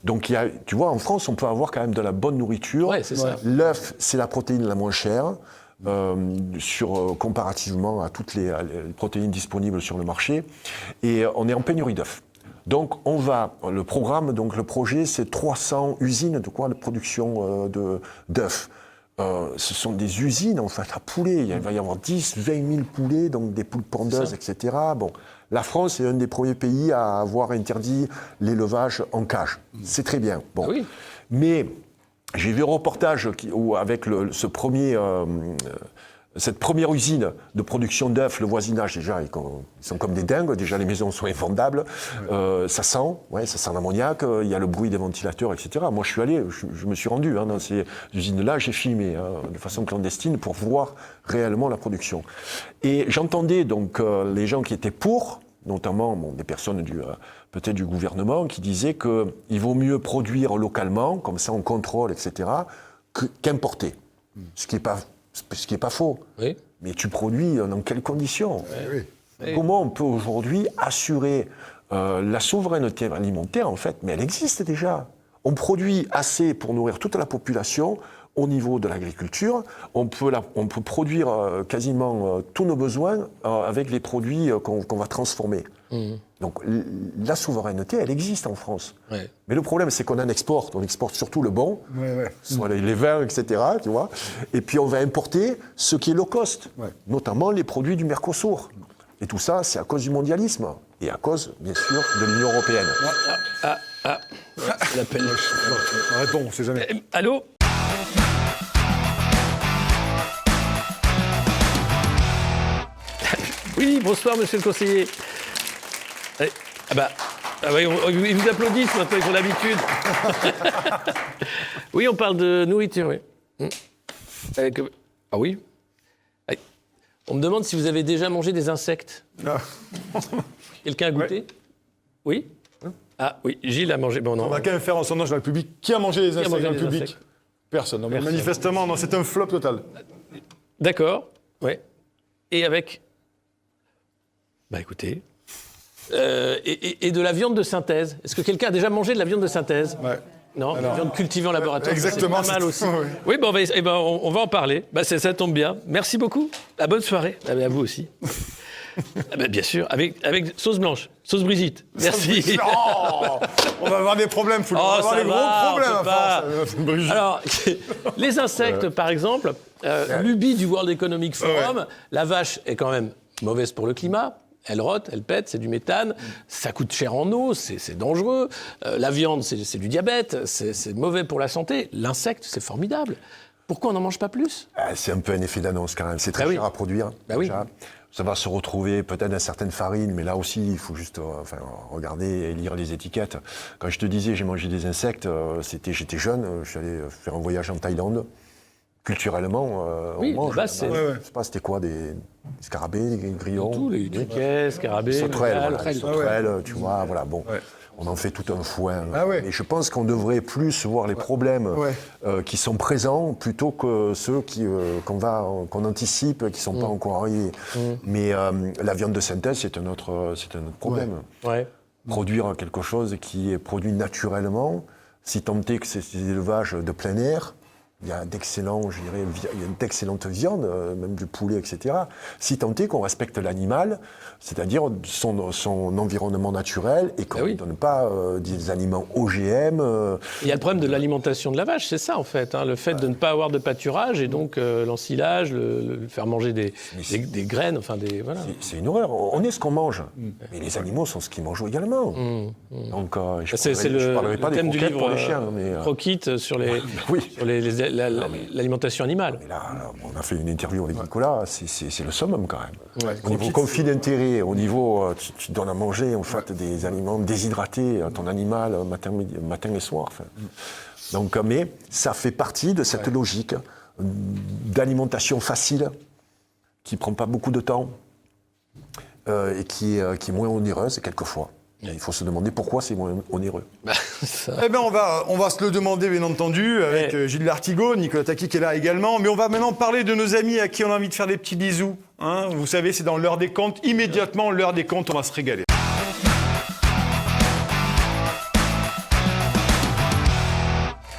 Donc, tu vois, en France, on peut avoir quand même de la bonne nourriture. Ouais, c'est ça. L'œuf, c'est la protéine la moins chère. Comparativement à toutes les protéines disponibles sur le marché. Et on est en pénurie d'œufs. Donc, le projet, c'est 300 usines de production d'œufs. Ce sont des usines, en fait, à poulets. Il va y avoir 10, 20 000 poulets, donc des poules pondeuses, etc. Bon, la France est un des premiers pays à avoir interdit l'élevage en cage. C'est très bien. Bon. Oui. Mais j'ai vu un reportage avec cette première usine de production d'œufs, le voisinage, déjà, ils sont comme des dingues. Déjà, les maisons sont infondables. Ça sent l'ammoniac. Il y a le bruit des ventilateurs, etc. Moi, je suis allé, je me suis rendu dans ces usines-là. J'ai filmé de façon clandestine pour voir réellement la production. Et j'entendais donc les gens qui étaient pour, notamment des personnes peut-être du gouvernement, qui disaient qu'il vaut mieux produire localement, comme ça on contrôle, etc., qu'importer. Ce qui n'est pas faux. Oui. Mais tu produis dans quelles conditions ? Oui. Comment on peut aujourd'hui assurer la souveraineté alimentaire, en fait ? Mais elle existe déjà. On produit assez pour nourrir toute la population au niveau de l'agriculture. On peut produire quasiment tous nos besoins avec les produits qu'on va transformer. Donc la souveraineté, elle existe en France. Ouais. Mais le problème, c'est qu'on en exporte. On exporte surtout le bon, soit les vins, etc. Tu vois. Et puis on va importer ce qui est low cost, notamment les produits du Mercosur. Et tout ça, c'est à cause du mondialisme et à cause, bien sûr, de l'Union européenne. L'appel. Réponds, on ne sait jamais. Allô ? Oui, bonsoir, monsieur le conseiller. Oui, ils vous applaudissent maintenant, ils ont l'habitude. Oui, on parle de nourriture, oui. Ah oui ? On me demande si vous avez déjà mangé des insectes. Quelqu'un a goûté ? Oui ? Ah oui, Gilles a mangé. Bon, non. On va quand même faire un sondage dans le public. Qui a mangé des insectes dans le public ? Personne. Non, manifestement, non, c'est un flop total. D'accord, ouais. Et avec... écoutez... et de la viande de synthèse. Est-ce que quelqu'un a déjà mangé de la viande de synthèse ? Ouais. Non, la viande cultivée en laboratoire. Exactement. C'est pas mal aussi. Oui, on va en parler. Ça tombe bien. Merci beaucoup. Bonne soirée. À vous aussi. Bien sûr, avec sauce blanche, sauce Brigitte. Merci. On va avoir des problèmes. On va avoir des gros problèmes. Alors, les insectes, par exemple, lubie du World Economic Forum, la vache est quand même mauvaise pour le climat. Elle rote, elle pète, c'est du méthane, ça coûte cher en eau, c'est dangereux. La viande, c'est du diabète, c'est mauvais pour la santé. L'insecte, c'est formidable. Pourquoi on n'en mange pas plus ? C'est un peu un effet d'annonce quand même. C'est très cher à produire. Déjà. Ça va se retrouver peut-être dans certaines farines, mais là aussi, il faut juste regarder et lire les étiquettes. Quand je te disais j'ai mangé des insectes, j'étais jeune, je suis allé faire un voyage en Thaïlande. Culturellement, on mange. Je sais pas, c'était quoi, des scarabées, des grillons, tous les criquets, scarabées, sauterelles, tu vois, voilà, bon. Ouais. On en fait tout un foin. Mais je pense qu'on devrait plus voir les problèmes qui sont présents plutôt que ceux qu'on anticipe, qui ne sont pas encore arrivés. Mais la viande de synthèse, c'est un autre problème. Ouais. Produire quelque chose qui est produit naturellement, si tant est que c'est des élevages de plein air, il y a d'excellentes viandes, même du poulet, etc. Si tant est qu'on respecte l'animal, c'est-à-dire son environnement naturel, et qu'on ne donne pas des aliments OGM. Il y a le problème de l'alimentation de la vache, c'est ça en fait. Le fait de ne pas avoir de pâturage, et donc l'ensilage, le faire manger des graines, voilà. C'est une horreur. On est ce qu'on mange. Mais les animaux sont ce qu'ils mangent également. Donc, je ne parlerai pas des croquettes pour les chiens. Croquettes sur l'alimentation animale. Mais là, on a fait une interview avec Nicolas, c'est le summum quand même. Au niveau conflit d'intérêt, au niveau, tu donnes à manger en fait des aliments déshydratés à ton animal matin et soir. Donc, mais ça fait partie de cette logique d'alimentation facile, qui ne prend pas beaucoup de temps et qui est moins onéreuse quelquefois. Et il faut se demander pourquoi c'est onéreux. Eh bien, on va se le demander, bien entendu, avec Gilles Lartigot, Nicolas Taki qui est là également. Mais on va maintenant parler de nos amis à qui on a envie de faire des petits bisous. Hein. Vous savez, c'est dans l'heure des comptes. Immédiatement, l'heure des comptes, on va se régaler.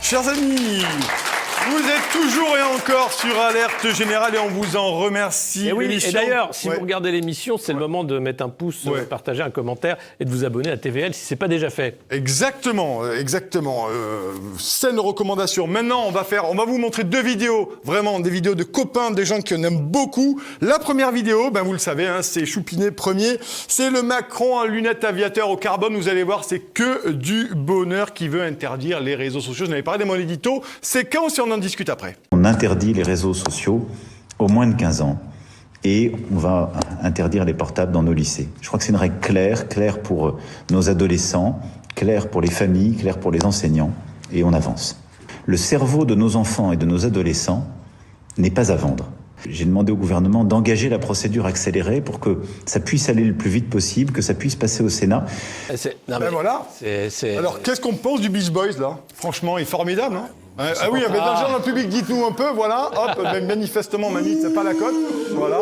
Chers amis, vous êtes toujours et encore sur Alerte Générale et on vous en remercie. Et oui, et d'ailleurs, si vous regardez l'émission, c'est le moment de mettre un pouce, partager un commentaire et de vous abonner à TVL si ce n'est pas déjà fait. Exactement. Saine recommandation. Maintenant, on va vous montrer 2 vidéos, vraiment des vidéos de copains, des gens qu'on aime beaucoup. La première vidéo, vous le savez, hein, c'est Choupinet premier. C'est le Macron en lunettes aviateur au carbone. Vous allez voir, c'est que du bonheur qui veut interdire les réseaux sociaux. Je n'avais parlé de mon édito. C'est quand si on en discute après. On interdit les réseaux sociaux aux moins de 15 ans et on va interdire les portables dans nos lycées. Je crois que c'est une règle claire pour nos adolescents, claire pour les familles, claire pour les enseignants et on avance. Le cerveau de nos enfants et de nos adolescents n'est pas à vendre. J'ai demandé au gouvernement d'engager la procédure accélérée pour que ça puisse aller le plus vite possible, que ça puisse passer au Sénat. Voilà. Alors, qu'est-ce qu'on pense du Beach Boys, là ? Franchement, il est formidable, hein ? Ah oui, mais dans le public, dites-nous un peu, voilà, hop, manifestement, mamie, c'est pas la cote, voilà.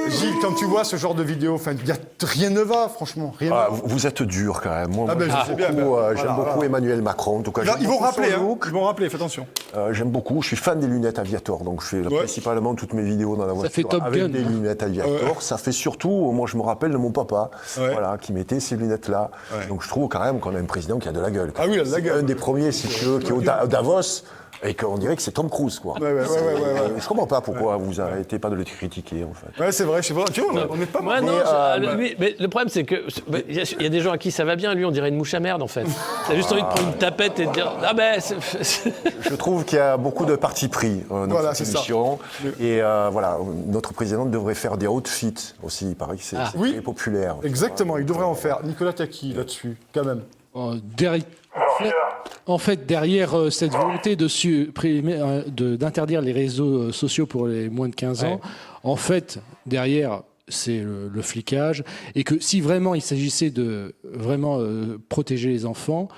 Gilles, quand tu vois ce genre de vidéo, rien ne va, franchement, rien ne va. Vous êtes dur quand même. Moi, j'aime beaucoup Emmanuel Macron. En tout cas, ils vont rappeler, fais attention. J'aime beaucoup, je suis fan des lunettes Aviator, donc je fais principalement toutes mes vidéos dans la voiture avec des lunettes Aviator. Ça fait surtout, moi je me rappelle de mon papa, qui mettait ces lunettes-là. Donc je trouve quand même qu'on a un président qui a de la gueule. Ah oui, il a de la gueule. Un des premiers, si tu veux, qui est au Davos. Et qu'on dirait que c'est Tom Cruise, quoi. Je comprends pas pourquoi vous n'arrêtez pas de le critiquer, en fait. Ouais, c'est vrai, tu vois, on n'est pas mal. Mais le problème, c'est que il y a des gens à qui ça va bien. Lui, on dirait une mouche à merde, en fait. T'as juste envie de prendre une tapette et de dire Je trouve qu'il y a beaucoup de parti pris dans cette émission. Et notre président devrait faire des outfits aussi. Il paraît que c'est très populaire. Exactement, il devrait en faire. Nicolas Taki, là-dessus, quand même. En fait, derrière cette volonté de supprimer, d'interdire les réseaux sociaux pour les moins de 15 ans, en fait, derrière, c'est le flicage. Et que si vraiment il s'agissait de vraiment protéger les enfants,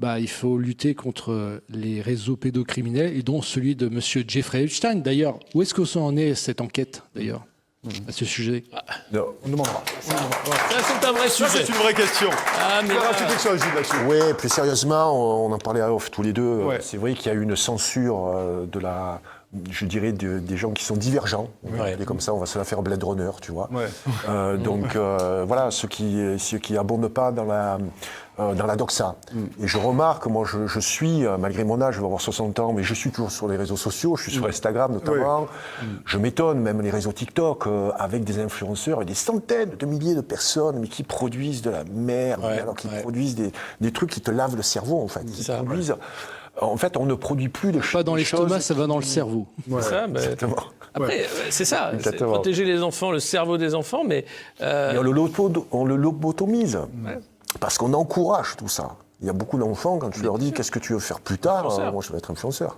il faut lutter contre les réseaux pédocriminels, et dont celui de M. Jeffrey Epstein. D'ailleurs, où est-ce que ça en est, cette enquête, d'ailleurs à ce sujet? On demandera. Ça, c'est un vrai sujet. Ça, c'est une vraie question. quelque chose, là-dessus. Oui, plus sérieusement, on en parlait à off tous les deux. C'est vrai qu'il y a eu une censure des gens qui sont divergents. Et comme ça, on va se la faire Blade Runner, tu vois. Donc, voilà, ceux qui abondent pas dans la doxa. Et je remarque, moi, je suis, malgré mon âge, je vais avoir 60 ans, mais je suis toujours sur les réseaux sociaux, je suis sur Instagram notamment. Je m'étonne, même les réseaux TikTok, avec des influenceurs et des centaines de milliers de personnes, mais qui produisent de la merde, alors qu'ils produisent des trucs qui te lavent le cerveau, en fait. En fait, on ne produit plus de choses. Pas dans l'estomac, ça va dans le cerveau. C'est ça, exactement. Après, c'est ça, c'est protéger les enfants, le cerveau des enfants, mais... Et on le lobotomise, parce qu'on encourage tout ça. Il y a beaucoup d'enfants, quand tu leur dis qu'est-ce que tu veux faire plus tard, moi je vais être influenceur.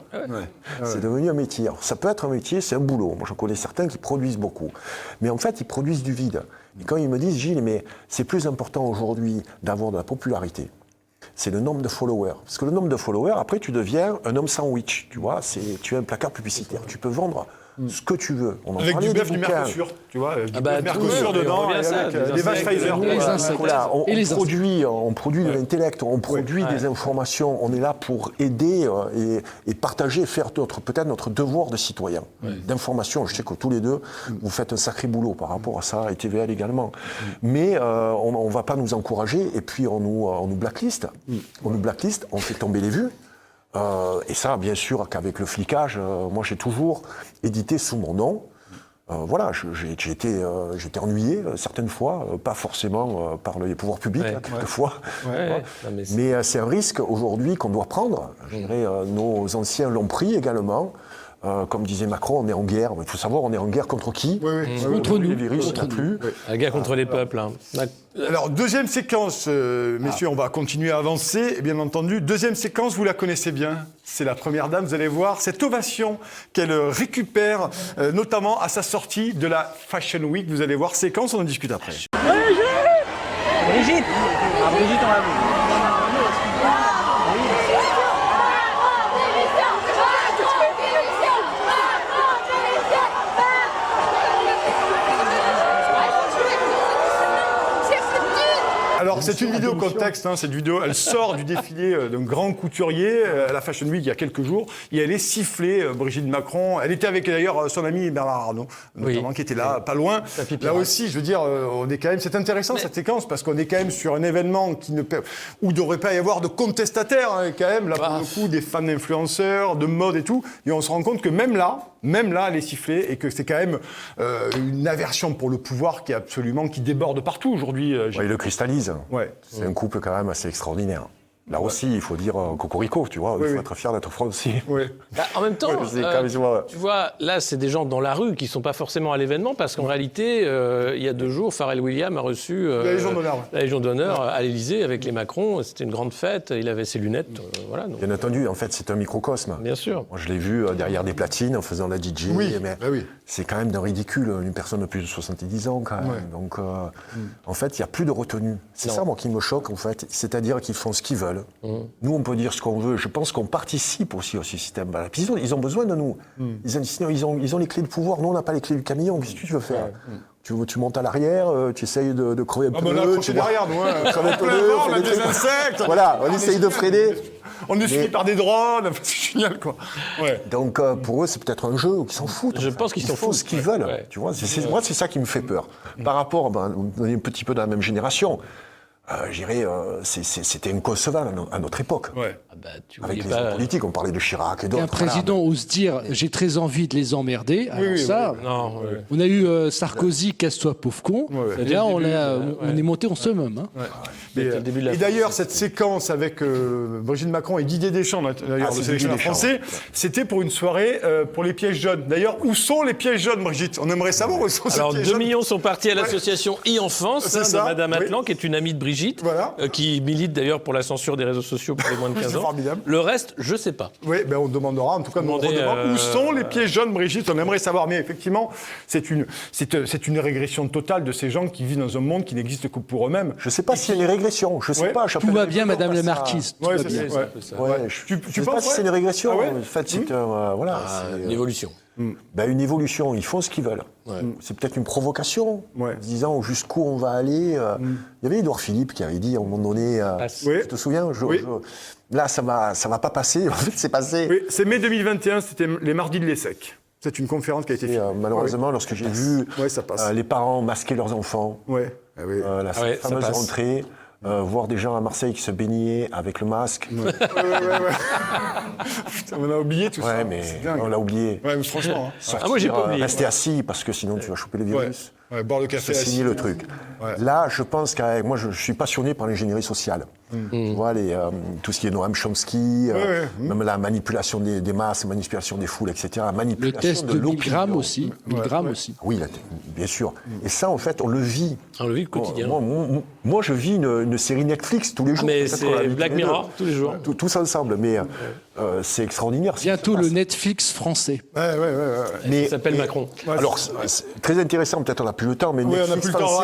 C'est devenu un métier. Alors, ça peut être un métier, c'est un boulot. Moi, j'en connais certains qui produisent beaucoup. Mais en fait, ils produisent du vide. Et quand ils me disent, Gilles, mais c'est plus important aujourd'hui d'avoir de la popularité, c'est le nombre de followers. Parce que le nombre de followers, après, tu deviens un homme sandwich, tu vois. Tu es un placard publicitaire. Tu peux vendre ce que tu veux. On en avec du bœuf du Mercosur, tu vois. Du bœuf Mercosur dedans, avec des vaches Pfizer. On produit de l'intellect, on produit des informations. On est là pour aider et partager, faire peut-être notre devoir de citoyen, d'information. Je sais que tous les deux, vous faites un sacré boulot par rapport à ça, et TVL également. Mais on ne va pas nous encourager, et puis on nous blacklist. On nous blacklist, on fait tomber les vues. Et ça, bien sûr, qu'avec le flicage, moi j'ai toujours édité sous mon nom. Voilà, j'ai été ennuyé certaines fois, pas forcément par les pouvoirs publics, quelquefois. Mais c'est un risque aujourd'hui qu'on doit prendre. Je dirais, nos anciens l'ont pris également. Comme disait Macron, on est en guerre. Il faut savoir, on est en guerre contre qui ? Contre nous. Les virus non plus. La guerre contre les peuples. Alors, deuxième séquence, messieurs, on va continuer à avancer, bien entendu. Deuxième séquence, vous la connaissez bien. C'est la première dame, vous allez voir, cette ovation qu'elle récupère, notamment à sa sortie de la Fashion Week. Vous allez voir, séquence, on en discute après. Brigitte. Ah, Brigitte, on l'a vu. Alors, c'est une vidéo contexte, cette vidéo, elle sort du défilé d'un grand couturier à la Fashion Week il y a quelques jours, et elle est sifflée, Brigitte Macron. Elle était avec d'ailleurs son ami Bernard Arnault, notamment, qui était là, pas loin. Là aussi, je veux dire, on est quand même, c'est intéressant cette séquence, parce qu'on est quand même sur un événement où il ne devrait pas y avoir de contestataires, quand même, là, pour le coup, des fans d'influenceurs, de mode et tout, et on se rend compte que même là, elle est sifflée, et que c'est quand même une aversion pour le pouvoir qui déborde partout aujourd'hui. Il le cristallise. Ouais. C'est un couple quand même assez extraordinaire. Là aussi, il faut dire cocorico, tu vois. Il faut être fier d'être français. Oui. En même temps, tu vois, là, c'est des gens dans la rue qui ne sont pas forcément à l'événement, parce qu'en réalité, il y a 2 jours, Pharrell Williams a reçu la Légion d'honneur à l'Élysée avec les Macron. C'était une grande fête. Il avait ses lunettes. Voilà, donc. Bien entendu, en fait, c'est un microcosme. Bien sûr. Moi, je l'ai vu derrière des platines en faisant la DJ. Mais c'est quand même d'un ridicule, une personne de plus de 70 ans, quand même. Ouais. Donc, en fait, il n'y a plus de retenue. C'est ça, moi, qui me choque, en fait. C'est-à-dire qu'ils font ce qu'ils veulent. Nous, on peut dire ce qu'on veut. Je pense qu'on participe aussi à ce système. Puis ils ont besoin de nous. Ils ont les clés de pouvoir. Nous, on n'a pas les clés du camion. Qu'est-ce que tu veux faire? Tu montes à l'arrière, tu essayes de crever un peu. On a accroché derrière, nous. Crever un peu, on a des insectes. Voilà, on essaye de freiner. On est suivi par des drones. C'est génial, quoi. Ouais. Donc, pour eux, c'est peut-être un jeu. Ils s'en foutent. Je pense qu'ils s'en foutent. Ils font ce qu'ils veulent. Ouais. Tu vois, moi, c'est ça qui me fait peur. Par rapport, on est un petit peu dans la même génération. Je dirais, c'était inconcevable à notre époque. Ouais. Avec les hommes politiques, on parlait de Chirac et d'autres. Un président ose dire « j'ai très envie de les emmerder ». On a eu Sarkozy « casse-toi pauvre con ». Là, on est monté en summum. Et d'ailleurs, cette séquence avec Brigitte Macron et Didier Deschamps, d'ailleurs, le sélectionneur français, c'était pour une soirée pour les pièges jaunes. D'ailleurs, où sont les pièges jaunes, Brigitte? On aimerait savoir où sont ces pièges jaunes. Alors, 2 millions sont partis à l'association e-enfance de Madame Atlan, qui est une amie de Brigitte, qui milite d'ailleurs pour la censure des réseaux sociaux pour les moins de 15 ans. Formidable. Le reste, je ne sais pas. Oui, on demandera, en tout cas, où sont les pièges jaunes, Brigitte? On aimerait savoir. Mais effectivement, c'est une régression totale de ces gens qui vivent dans un monde qui n'existe que pour eux-mêmes. Je ne sais pas s'il y a une régression. Je sais pas. Tout va bien, Madame la Marquise. Je ne sais pas si c'est une régression. En fait, c'est une évolution. Une évolution, ils font ce qu'ils veulent. C'est peut-être une provocation, disant jusqu'où on va aller. Il y avait Édouard Philippe qui avait dit à un moment donné, tu te souviens, là ça va pas passer, en fait c'est passé. Oui, c'est mai 2021, c'était les mardis de l'ESSEC. C'est une conférence qui a été faite. Malheureusement, lorsque j'ai vu les parents masquer leurs enfants, la fameuse rentrée, voir des gens à Marseille qui se baignaient avec le masque. Putain, on a oublié tout ça. Mais on l'a oublié. Ouais, mais franchement. Moi, j'ai pas oublié. Rester assis parce que sinon tu vas choper le virus. Boire le café. Signer le truc. Là, je pense que moi, je suis passionné par l'ingénierie sociale. Tu vois, tout ce qui est Noam Chomsky, même la manipulation des masses, manipulation des foules, etc. Le test de Milgram aussi. Oui, bien sûr. Et ça, en fait, on le vit. On le vit au quotidien. Moi, je vis une série Netflix tous les jours. Mais c'est Black Mirror, tous les jours. Tous ensemble. Mais c'est extraordinaire. Bientôt le Netflix français. Ça s'appelle Macron. Alors, c'est très intéressant, peut-être on n'a plus le temps, mais on n'a plus le temps,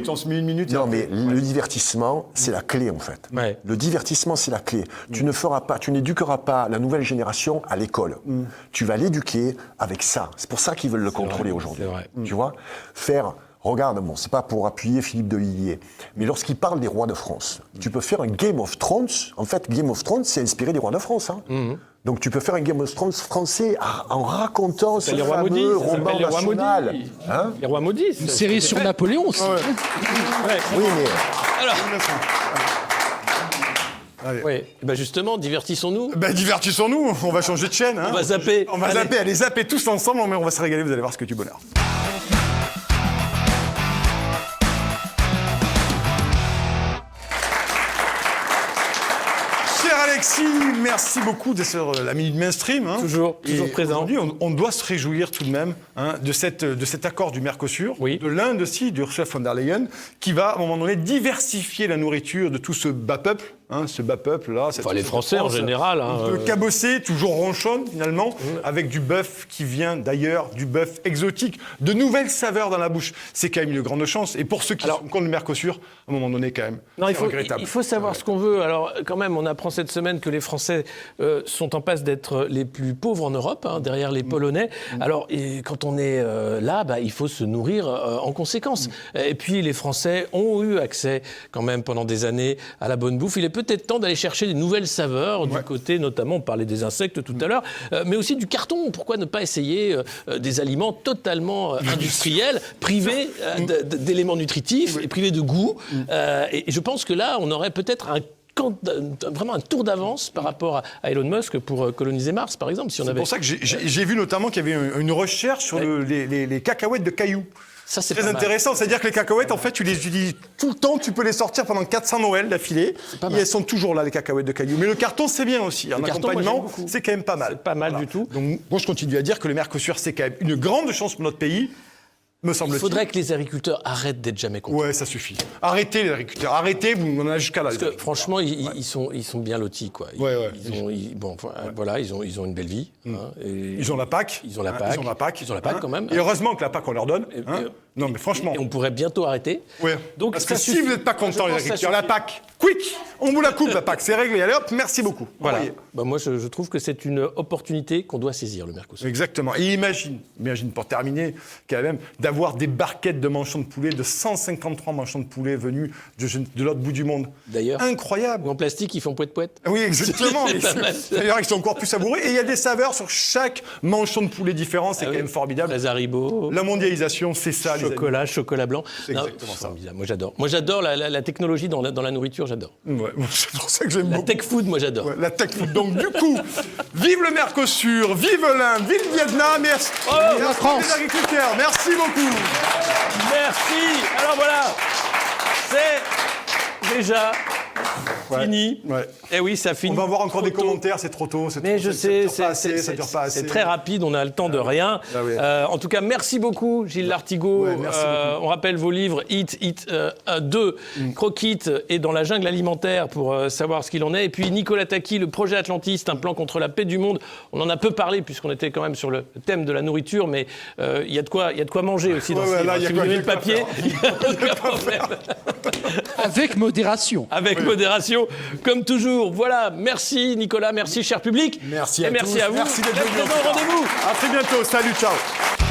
on se met une minute. Non, mais le divertissement, c'est la clé, en fait. Le divertissement, c'est la clé. Tu n'éduqueras pas la nouvelle génération à l'école. Tu vas l'éduquer avec ça. C'est pour ça qu'ils veulent le contrôler aujourd'hui. Tu vois, regarde, c'est pas pour appuyer Philippe de Villiers, mais lorsqu'il parle des rois de France, tu peux faire un Game of Thrones. En fait, Game of Thrones, c'est inspiré des rois de France. Donc tu peux faire un Game of Thrones français en racontant ce fameux roman national. Les rois maudits. Une série sur Napoléon aussi. Oui, mais... Alors... justement, divertissons-nous. Divertissons-nous, on va changer de chaîne. On va zapper. Allez zapper tous ensemble, mais on va se régaler, vous allez voir ce que du bonheur. Merci beaucoup d'être sur la Minute Mainstream. Hein. Toujours Et présent. Aujourd'hui, on doit se réjouir tout de même de cet accord du Mercosur, de l'Inde aussi, d'Ursula von der Leyen, qui va, à un moment donné, diversifier la nourriture de tout ce bas peuple. Ce bas peuple-là. Enfin, les Français en général. Un peu cabossé, toujours ronchonne finalement, avec du bœuf qui vient d'ailleurs, du bœuf exotique, de nouvelles saveurs dans la bouche. C'est quand même une grande chance. Et pour ceux qui sont contre le Mercosur, à un moment donné quand même, c'est regrettable. Il faut savoir ce qu'on veut. Alors quand même, on apprend cette semaine que les Français sont en passe d'être les plus pauvres en Europe, derrière les Polonais. Alors quand on est là, il faut se nourrir en conséquence. Et puis les Français ont eu accès quand même pendant des années à la bonne bouffe. Il est peut-être temps d'aller chercher des nouvelles saveurs du côté, notamment, on parlait des insectes tout à l'heure, mais aussi du carton. Pourquoi ne pas essayer des aliments totalement industriels, privés d'éléments nutritifs et privés de goût. Et je pense que là, on aurait peut-être vraiment un tour d'avance par rapport à Elon Musk pour coloniser Mars, par exemple. C'est pour ça que j'ai vu notamment qu'il y avait une recherche sur les cacahuètes de Caillou. Ça, c'est très intéressant, c'est-à-dire que les cacahuètes, en fait, tu les utilises tout le temps, tu peux les sortir pendant 400 Noël d'affilée, et elles sont toujours là, les cacahuètes de Caillou. Mais le carton, c'est bien aussi, en accompagnement, c'est quand même pas mal. C'est pas mal du tout. Donc, moi, je continue à dire que le Mercosur, c'est quand même une grande chance pour notre pays, me semble-t-il. Il faudrait que les agriculteurs arrêtent d'être jamais contents. Ouais, ça suffit. Arrêtez les agriculteurs, arrêtez, vous en avez jusqu'à là. Parce que franchement, ils sont bien lotis, quoi. Ils ont une belle vie. Ils ont la PAC. Ils ont la PAC quand même. Et heureusement que la PAC, on leur donne. Non, mais franchement. Et on pourrait bientôt arrêter. Ouais. Donc, parce que si vous n'êtes pas content, les agriculteurs, la PAC, quick, on vous la coupe, la PAC, c'est réglé. Allez hop, merci beaucoup. Voilà. Moi, je trouve que c'est une opportunité qu'on doit saisir, le Mercosur. Exactement. Et imagine pour terminer, quand même, d'avoir des barquettes de manchons de poulet, de 153 manchons de poulet venus de l'autre bout du monde. D'ailleurs. Incroyable. Ou en plastique, ils font poète-poète. Oui, exactement. D'ailleurs, ils sont encore plus savoureux. Et il y a des saveurs sur chaque manchon de poulet différent. C'est quand même formidable. Les Haribo. La mondialisation, c'est ça. Chocolat blanc. C'est exactement ça. Moi, j'adore. Moi, j'adore la technologie dans la nourriture, j'adore. Ouais, c'est pour ça que j'aime beaucoup. La tech food, moi, j'adore. Ouais, la tech food. Donc, du coup, vive le Mercosur, vive l'Inde, vive le Vietnam, merci. la France. Les agriculteurs, merci beaucoup. Merci. Alors voilà, c'est déjà fini. Ouais. Eh oui, ça finit. On va avoir encore des commentaires, c'est trop tôt. Mais je sais, c'est très rapide, on a le temps de rien. Ah oui. En tout cas, merci beaucoup, Gilles Lartigot. Ouais, merci beaucoup. On rappelle vos livres Eat 2, Croquite et Dans la jungle alimentaire pour savoir ce qu'il en est. Et puis Nicolas Taki, le projet Atlantis, un plan contre la paix du monde. On en a peu parlé puisqu'on était quand même sur le thème de la nourriture, mais il y a de quoi manger aussi dans ce livre. Si vous avez le papier, il n'y a aucun problème. Avec modération. Avec modération, comme toujours. Voilà, merci Nicolas, merci cher public. Merci à et merci tous. à vous. Merci d'être venus. Rendez-vous. À très bientôt. Salut, ciao.